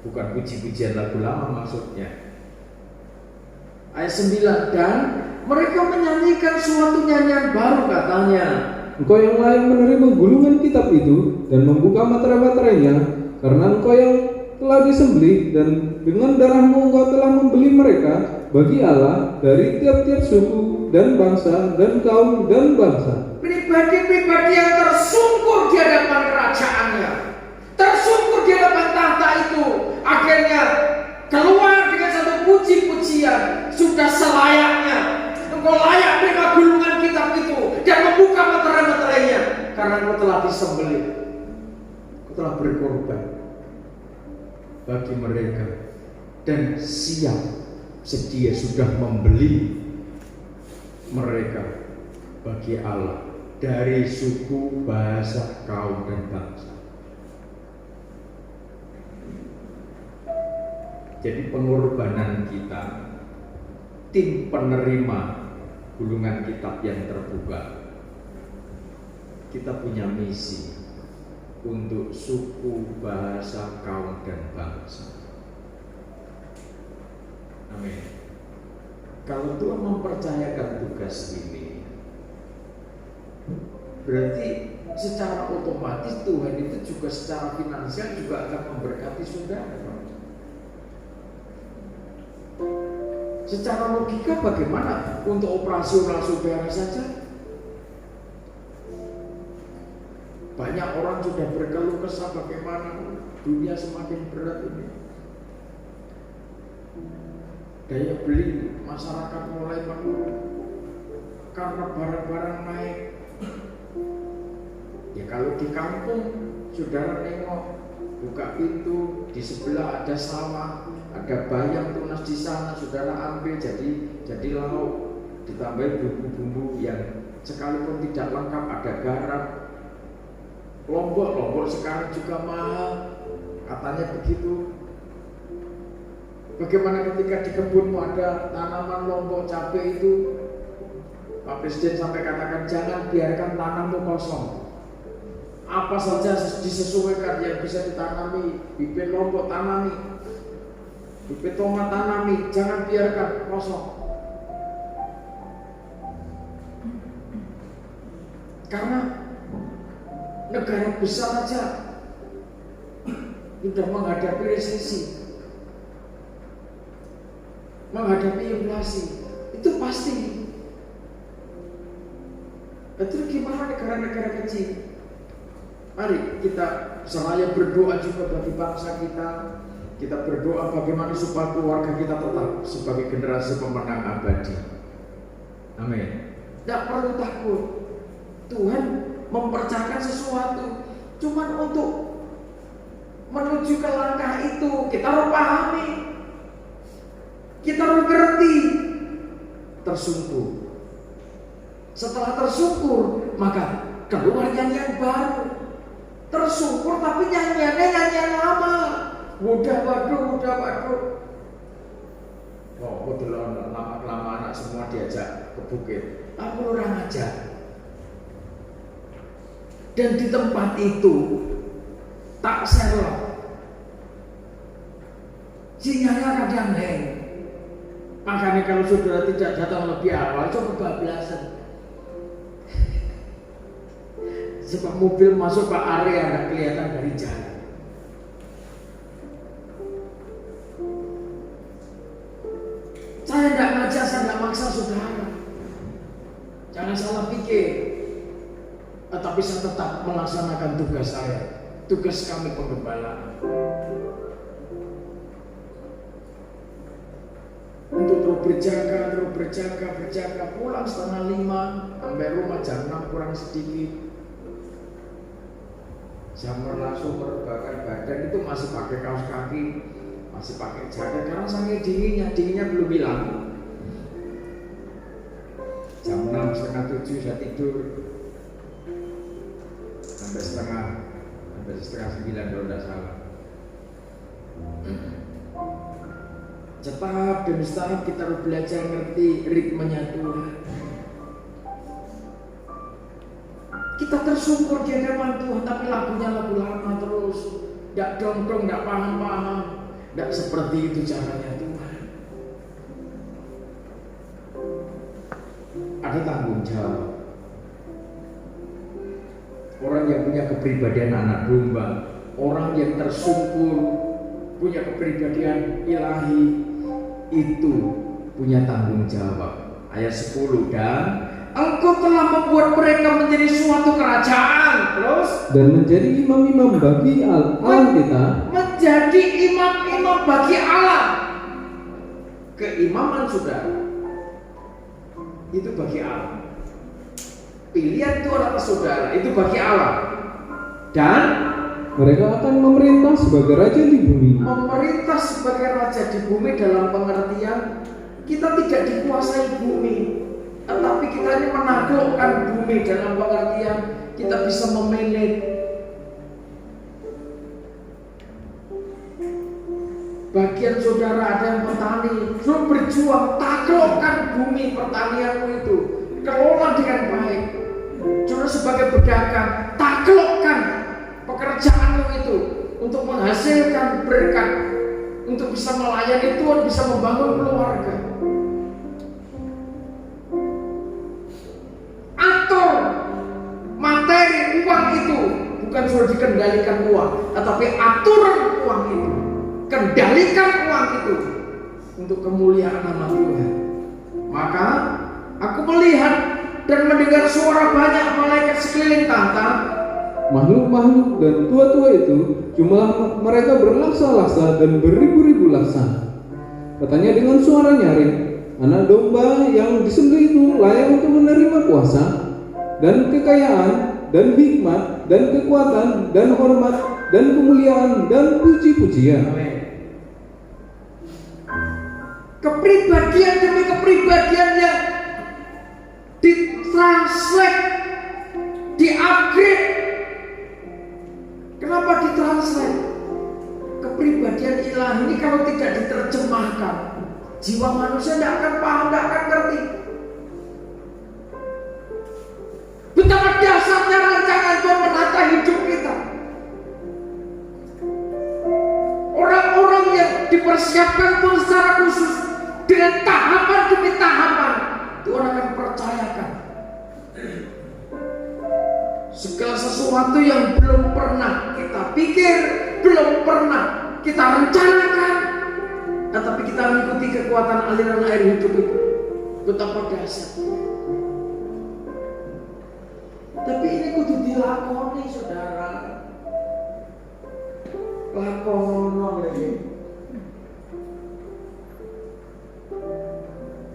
Speaker 1: Bukan puji-pujian lagu lama maksudnya. Ayat 9, dan mereka menyanyikan suatu nyanyian baru katanya.
Speaker 2: Engkau yang layak menerima gulungan kitab itu dan membuka materai-materainya, karena engkau yang telah disembelih dan dengan darahmu engkau telah membeli mereka bagi Allah dari tiap-tiap suku dan bangsa dan kaum dan bangsa.
Speaker 1: Pribadi-pribadi yang tersungkur di hadapan kerajaannya, tersungkur di hadapan tahta itu, akhirnya keluar dengan satu puji-pujian. Sudah selayaknya engkau layak menerima gulungan kitab itu dan membuka materai-materainya, karena engkau telah disembelih, engkau telah berkorban bagi mereka dan siap sedia sudah membeli mereka bagi Allah dari suku, bahasa, kaum dan bangsa. Jadi pengorbanan kita, tim penerima gulungan kitab yang terbuka, kita punya misi untuk suku, bahasa, kaum dan bangsa. Amin. Kalau Tuhan mempercayakan tugas ini, berarti secara otomatis Tuhan itu juga secara finansial juga akan memberkati saudara. Secara logika bagaimana untuk operasional saudara saja? Banyak orang sudah berkeluh kesah bagaimana dunia semakin berat ini. Daya beli masyarakat mulai menurun karena barang-barang naik. Ya kalau di kampung saudara nengok, buka pintu, di sebelah ada sawah, ada bayam tunas di sana, saudara ambil jadi lauk, ditambah bumbu-bumbu yang sekalipun tidak lengkap, ada garam. Lombok sekarang juga mahal, katanya begitu. Bagaimana ketika di kebunmu ada tanaman lombok cabai itu, Pak Presiden sampai katakan jangan biarkan tanammu kosong. Apa saja disesuaikan yang bisa ditanami, bibit lombok tanami, bibit tomat tanami, jangan biarkan kosong. Karena negara besar aja sudah menghadapi resesi, menghadapi inflasi, itu pasti. Itu gimana negara-negara kecil? Mari kita seraya berdoa juga bagi bangsa kita. Kita berdoa bagaimana supaya keluarga kita tetap sebagai generasi pemenang abadi. Amin. Tidak perlu takut. Tuhan mempercayakan sesuatu, cuman untuk menuju ke langkah itu kita harus pahami, kita harus ngerti, tersungkur. Setelah tersungkur, maka keluar nyanyian baru. Tersungkur tapi nyanyiannya nyanyian lama. Udah waduh. anak-anak semua diajak ke bukit. Aku orang ajak. Dan di tempat itu tak serok, sinyalnya kadang hang. Makanya kalau saudara tidak datang lebih awal, coba kebablasan. Sebab mobil masuk ke area nggak kelihatan dari jalan. Saya tidak ngajak, saya tidak maksa saudara. Jangan salah pikir. Tapi saya tetap melaksanakan tugas saya, tugas kami penggembala. Untuk terus berjaga, pulang 4:30, sampai rumah jam 6 kurang sedikit. Jam langsung merebahkan badan itu masih pakai kaos kaki, masih pakai jaket karena sangat dinginnya belum hilang. Jam 6, setengah 7 saya tidur. Sampai setengah 9 kalau tidak salah. Tahap demi tahap kita harus belajar ngerti ritmenya Tuhan. Kita tersungkur di hadapan Tuhan, tapi lagunya lagu lama terus, tidak dongdong, tidak paham-paham, tidak seperti itu caranya Tuhan. Ada tanggung jawab. Orang yang punya kepribadian anak domba, orang yang tersungkur, punya kepribadian ilahi, itu punya tanggung jawab. Ayat 10, dan Engkau telah membuat mereka menjadi suatu kerajaan, terus
Speaker 2: dan menjadi imam-imam bagi Allah kita.
Speaker 1: Menjadi imam-imam bagi Allah. Keimaman saudara itu bagi Allah. Pilihan Tuhan atas saudara itu bagi Allah. Dan
Speaker 2: mereka akan memerintah sebagai raja di bumi.
Speaker 1: Memerintah sebagai raja di bumi dalam pengertian kita tidak dikuasai bumi, tetapi kita ini menaklukkan bumi dalam pengertian kita bisa memanage. Bagian saudara ada yang petani, suruh berjuang, taklukkan bumi pertanianmu itu, kelola dengan baik. Saudara sebagai pedagang, taklukkan pekerjaanmu itu untuk menghasilkan berkat, untuk bisa melayani Tuhan, bisa membangun keluarga. Atur materi uang itu bukan sudah dikendalikan uang, tetapi aturan uang itu, kendalikan uang itu untuk kemuliaan nama Tuhan. Maka aku melihat dan mendengar suara banyak malaikat sekeliling tahta.
Speaker 2: Makhluk-makhluk dan tua-tua itu jumlah mereka berlaksa-laksa dan beribu-ribu laksa. Katanya dengan suara nyaring, anak domba yang disembelih itu layak untuk menerima kuasa dan kekayaan dan hikmat dan kekuatan dan hormat dan kemuliaan dan puji-pujian.
Speaker 1: Kepribadian demi kepribadian yang ditranslate, di-upgrade. Kenapa ditranslate? Kepribadian ilahi ini kalau tidak diterjemahkan, jiwa manusia tidak akan paham, tidak akan ngerti. Betapa dasarnya rancangan Tuhan menata hidup kita. Orang-orang yang dipersiapkan Tuhan secara khusus dengan tahapan demi tahapan, Tuhan akan percayakan segala sesuatu yang belum pernah kita pikir, belum pernah kita rencanakan, tetapi kita mengikuti kekuatan aliran air hidup itu. Betapa dahsyat. Tapi ini kudu dilakoni saudara. Lakono lagi.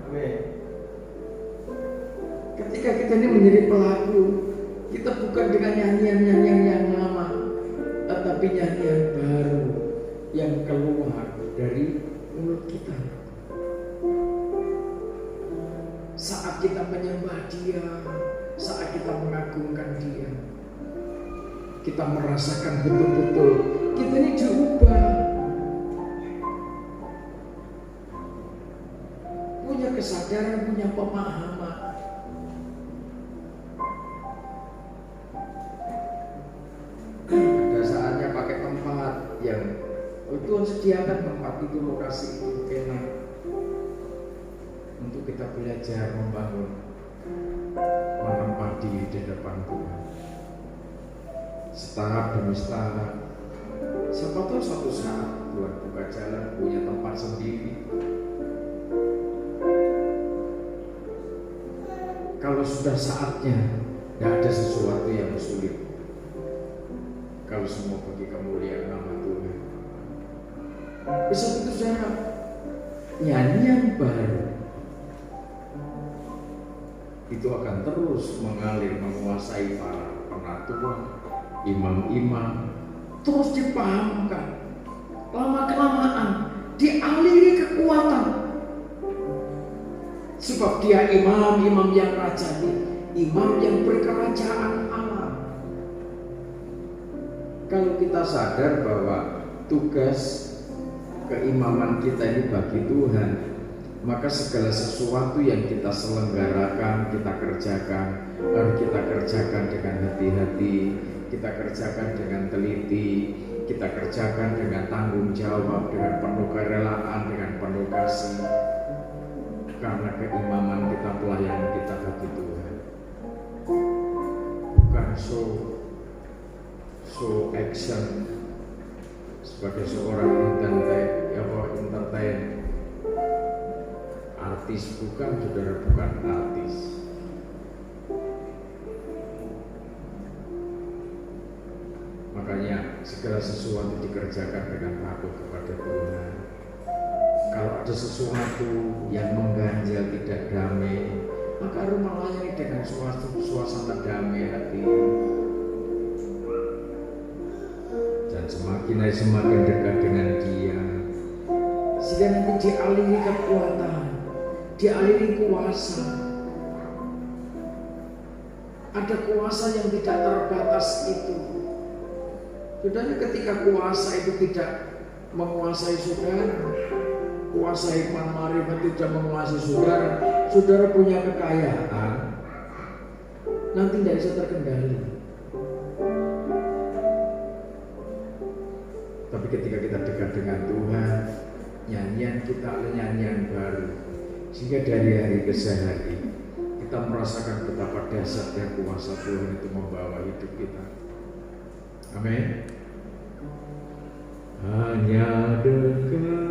Speaker 1: Amin. Ketika kita ini menjadi pelaku, kita bukan dengan nyanyian-nyanyian yang lama, tetapi nyanyian baru yang keluar dari mulut kita. Saat kita menyembah Dia, saat kita mengagungkan Dia, kita merasakan betul-betul kita ini diubah, punya kesadaran, punya pemahaman. Ada saatnya pakai tempat yang Tuhan sediakan, tempat itu, lokasi itu enak untuk kita belajar membangun, menempati di depan Tuhan. Setahap demi setahap. Siapa tahu suatu saat Tuhan buka jalan, punya tempat sendiri. Kalau sudah saatnya, tidak ada sesuatu yang sulit. Kalau semua bagi kemuliaan nama Tuhan. Besok itu saudara, nyanyian baru itu akan terus mengalir, menguasai para penatua, imam-imam, terus dipahamkan. Lama-kelamaan dialiri kekuatan. Sebab dia imam yang rajani, imam yang berkerajaan Allah. Kalau kita sadar bahwa tugas keimaman kita ini bagi Tuhan, maka segala sesuatu yang kita selenggarakan, kita kerjakan, harus kita kerjakan dengan hati-hati, kita kerjakan dengan teliti, kita kerjakan dengan tanggung jawab, dengan penuh kerelaan, dengan penuh kasih. Karena keimaman kita, pelayanan kita bagi Tuhan, bukan show action sebagai seorang entertain artis, bukan saudara, bukan artis. Makanya segala sesuatu dikerjakan dengan takut kepada Tuhan. Kalau ada sesuatu yang mengganjal, tidak damai, maka harus melayani dengan suasana damai hati. Dan semakin hari semakin dekat dengan Dia, sehingga nanti dialiri kekuatan, dialiri kuasa. Ada kuasa yang tidak terbatas itu. Saudara, ketika kuasa itu tidak menguasai saudara, kuasa hikmat marifat tidak menguasai saudara, saudara punya kekayaan, nanti tidak bisa terkendali. Tapi ketika kita dekat dengan Tuhan, nyanyian kita adalah nyanyian baru, sehingga dari hari ke hari kita merasakan betapa dahsyatnya kuasa Tuhan itu membawa hidup kita. Amin. Hanya dekat dengan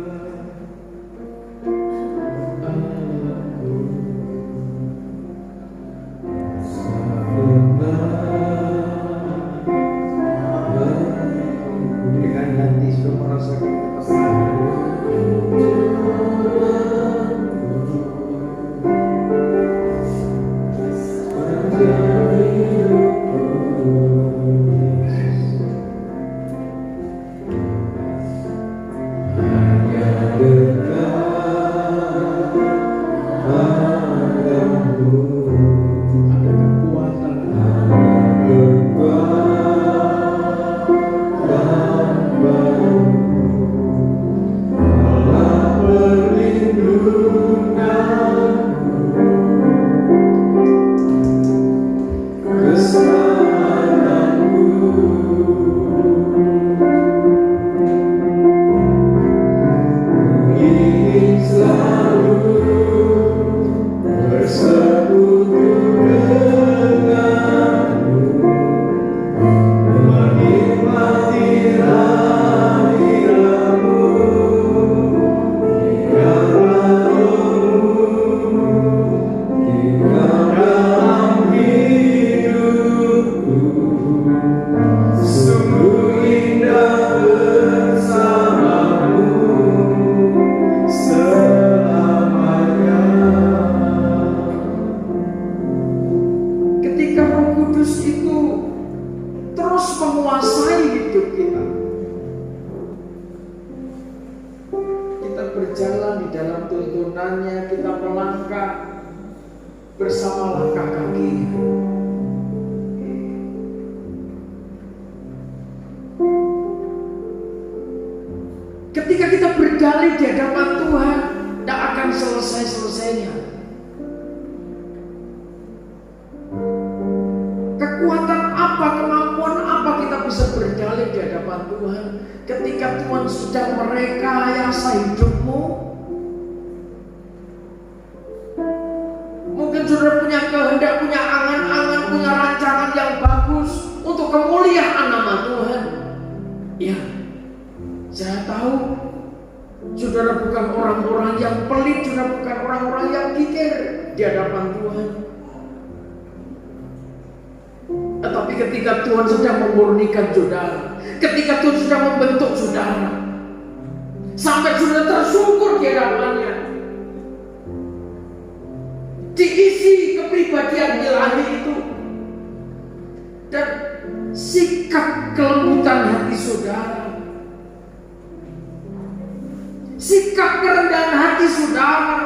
Speaker 1: hati sudah merasakan betapa bersama langkah kakinya. Ketika kita berdalih di hadapan Tuhan, tidak akan selesai sebagainya. Kekuatan apa, kemampuan apa kita bisa berdalih di hadapan Tuhan ketika Tuhan sudah merekayasa hidupmu? Mungkin saudara punya kehendak, punya angan-angan, punya rancangan yang bagus untuk kemuliaan nama Tuhan. Ya, saya tahu saudara bukan orang-orang yang pelit, saudara bukan orang-orang yang kikir di hadapan Tuhan. Tetapi ketika Tuhan sedang memurnikan saudara, ketika Tuhan sedang membentuk saudara, sampai saudara tersungkur di hadapannya, diisi kepribadian ilahi itu, dan sikap kelembutan hati saudara, sikap kerendahan hati saudara,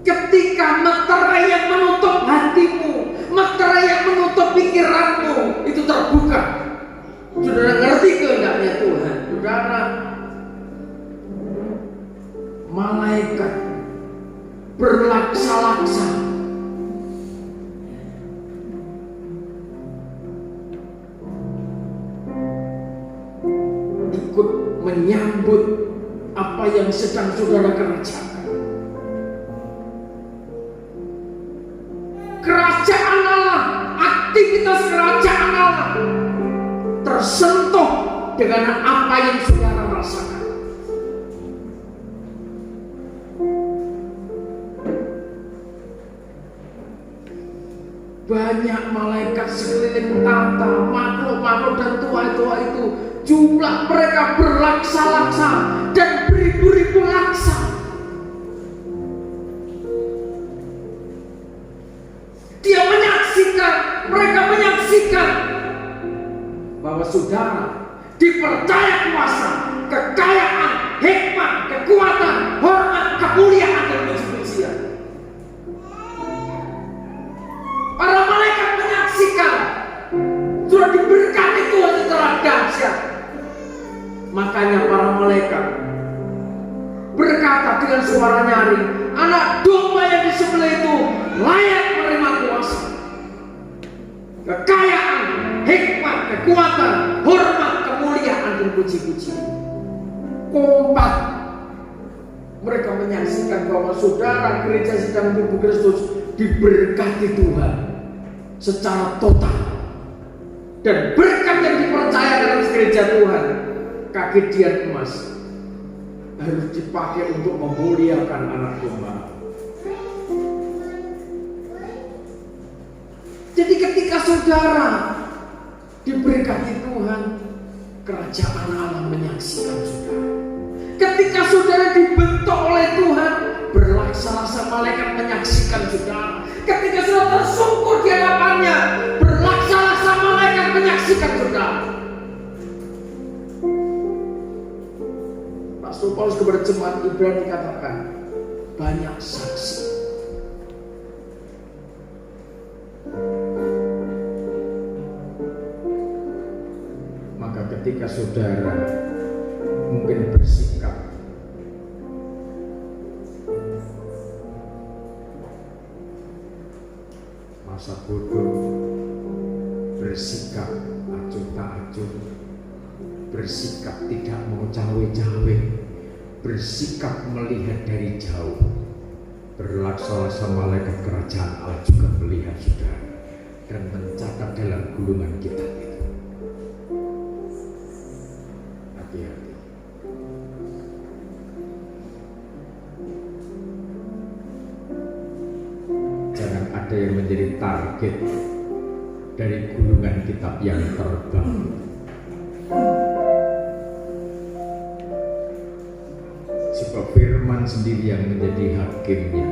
Speaker 1: ketika meterai yang menutup hatimu, meterai yang menutup pikiranmu itu terbuka, saudara ngerti kehendaknya Tuhan, saudara, malaikat berlaksa-laksa ikut menyambut apa yang sedang saudara kerjakan. Kerajaan Allah, aktivitas kerajaan Allah tersentuh dengan apa yang saudara rasakan. Banyak malaikat sekeliling tata, makhluk-makhluk dan tua-tua itu, jumlah mereka berlaksa-laksa dan beribu-ribu laksa. Dia menyaksikan, mereka menyaksikan bahwa saudara dipercaya kuasa, kekayaan, hikmat, kekuatan, hormat, kemuliaan dan puji-pujian. Para malaikat menyaksikan sudah diberkati Tuhan secara dahsyat. Makanya para malaikat berkata dengan suara nyaring, anak domba yang disembelih itu layak menerima kuasa, kekayaan, hikmat, kekuatan, hormat, kemuliaan dan puji-pujian. Kompak mereka menyaksikan bahwa saudara gereja sedang tubuh Kristus diberkati Tuhan secara total, dan berkat yang dipercayakan oleh gereja Tuhan, kaki dian emas, harus dipakai untuk memuliakan anak domba. Jadi ketika saudara diberkati Tuhan, kerajaan Allah menyaksikan saudara. Ketika saudara dibentuk oleh Tuhan, berlaksa-laksa malaikat menyaksikan saudara. Ketika saudara tersungkur di hadapannya, berlaksa-laksa malaikat menyaksikan saudara. Rasul Paulus kepada jemaat Ibrani katakan, banyak saksi. Maka ketika saudara mungkin bersikap masa bodoh, bersikap acuh tak acuh, bersikap tidak mau cawe-cawe, bersikap melihat dari jauh, berlaksa-laksa malaikat kerajaan Allah juga melihat saudara dan mencatat dalam gulungan kitab itu. Hati-hati. Jangan ada yang menjadi target dari gulungan kitab yang terbang. Sebab firman sendiri yang menjadi hakimnya.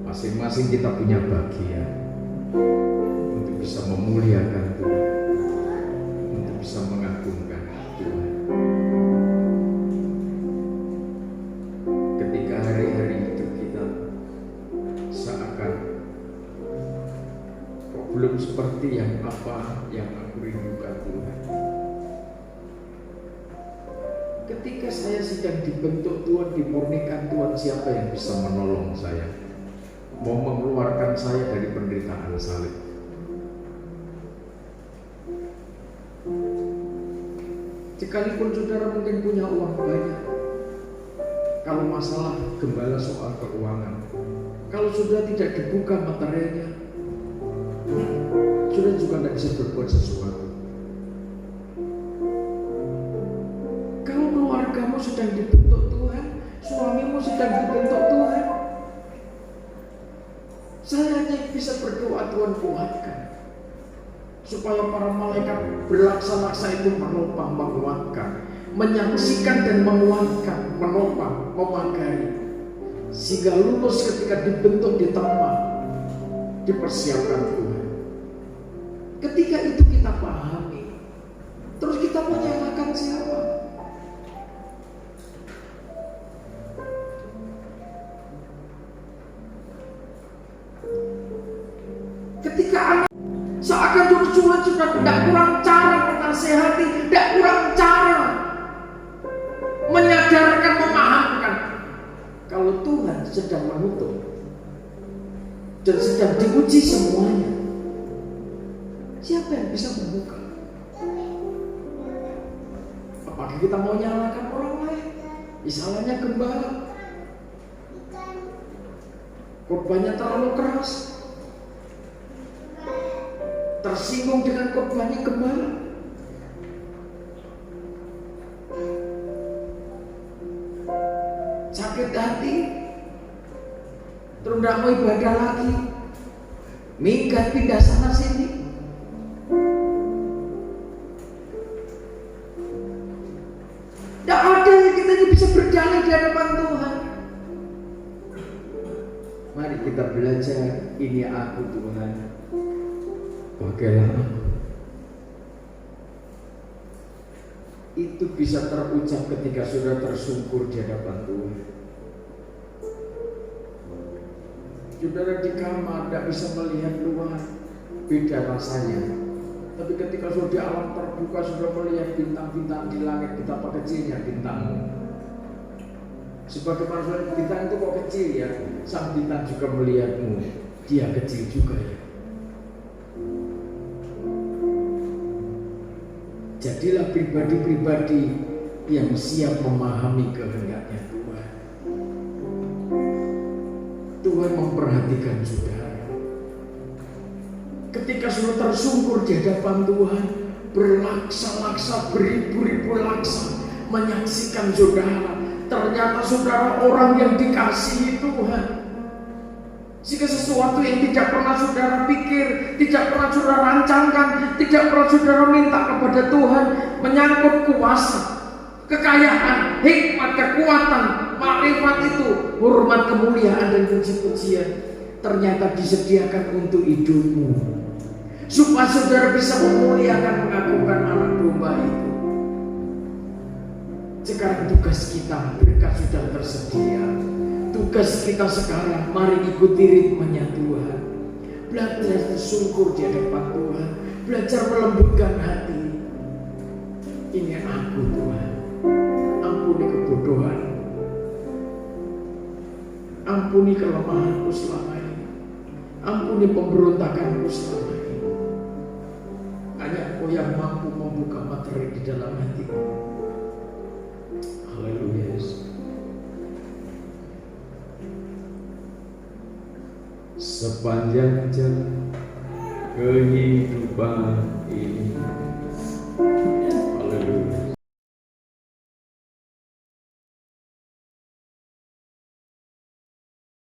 Speaker 1: Masing-masing kita punya bagian untuk bisa memuliakan Tuhan, untuk bisa mengagungkan Tuhan. Ketika hari-hari hidup kita seakan kok belum seperti yang apa yang aku rindukan Tuhan, Ketika saya sedang dibentuk Tuhan, dimurnikan Tuhan, siapa yang bisa menolong saya? Mau mengeluarkan saya dari penderitaan salib. Sekalipun saudara mungkin punya uang banyak, kalau masalah gembala soal keuangan, kalau sudah tidak dibuka materinya, sudah juga tidak bisa berbuat sesuatu. Kalau keluargamu sedang dibentuk Tuhan, suamimu sedang dibentuk Tuhan, saya hanya bisa berdoa, Tuhan kuatkan, supaya para malaikat berlaksa-laksa itu menopang, menguatkan, menyaksikan dan menguatkan, menopang, memagari, sehingga lulus ketika dibentuk di tempat dipersiapkan Tuhan. Ketika itu kita pahami, terus kita menyalahkan siapa? Ketika anak seakan sudah tidak kurang cara menasehati, tidak kurang cara menyadarkan, memahamkan, kalau Tuhan sedang menutup dan sedang diuji semuanya, siapa yang bisa membuka? Apakah kita mau nyalakan orang lain? Misalnya gembala, korbannya terlalu keras, tersinggung dengan korbannya gembala. Sakit hati, terus tidak mau ibadah lagi, minggat pindah sana sini. Tidak ada yang kita bisa berdalih di hadapan Tuhan. Mari kita belajar, ini aku Tuhan, pakailah aku. Itu bisa terucap ketika sudah tersungkur di hadapan Tuhan. Saudara di kamar tidak bisa melihat Tuhan, beda rasanya. Tapi ketika sudah di alam terbuka, sudah melihat bintang-bintang di langit, betapa kecilnya bintangmu. Sebagaimana sudah bintang itu kok kecil ya, sang bintang juga melihatmu, dia kecil juga ya. Jadilah pribadi-pribadi yang siap memahami kehendaknya Tuhan. Tuhan memperhatikan saudara. Ketika sudah tersungkur di hadapan Tuhan, berlaksa-laksa, beribu-ribu laksa menyaksikan saudara. Ternyata saudara orang yang dikasihi Tuhan. Jika sesuatu yang tidak pernah saudara pikir, tidak pernah saudara rancangkan, tidak pernah saudara minta kepada Tuhan, menyangkut kuasa, kekayaan, hikmat, kekuatan, makrifat itu, hormat, kemuliaan dan puji-pujian, ternyata disediakan untuk hidupmu, supaya saudara bisa memuliakan, mengagungkan anak domba itu. Sekarang tugas kita, berkat sudah tersedia. Tugas kita sekarang, mari ikuti ritmenya Tuhan. Belajar tersungkur di hadapan Tuhan, belajar melembutkan hati. Ini aku Tuhan, ampuni kebodohan, ampuni kelemahanku selama ini, ampuni pemberontakanku selama ini. Hanya Engkau yang mampu membuka materi di dalam hatiku. Haleluya. Sepanjang jalan kehidupan ini, haleluya.